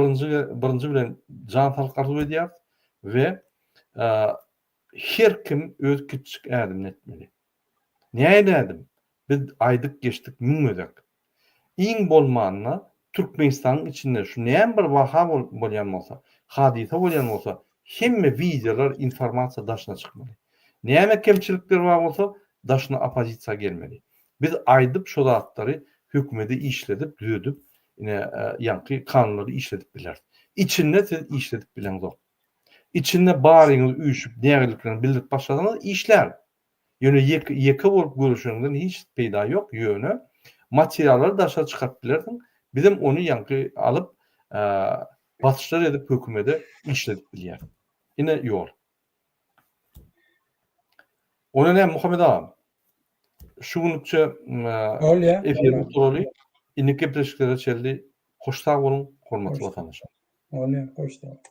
birinci bilen can talk arzu edýär we her kim öz küçük ädim etmeli. Näme ädim? Biz aýdyk geçdik müňmedek. Iň bolmanyna Türkmenistanyň içinde şu näme bir waha bolýan bolsa, hadisa bolýan bolsa, hemme wideolar, informasiýa daşyna çykmaly. Näme kemçilikler bar bolsa, daşyna opozisiýa gelmeli. Biz aýdyp şu zatlary hökümeti işledip, düzedip, ýa-ni kanunlary işledip biler. İçinde siz işledip bilen zor. İçinde baryňyz üýşüp, nägeliklerini bildirip başladyňyz işler. Ýöne ýeke bolup görüşüňizden hiç peýda ýok ýöne. Materialları daşa çıkartıp bilersin. Bizim onu ýa-ni alıp basışlar edip hökümete işledip bilýär. Ine ýol. Ona näme Muhammed ağa? Şu günlükçe efir gutaraly. Inne kepreşiklere çeldi. Hoş sağ olun, hormatly vatandaşlar. Öyle, hoş da.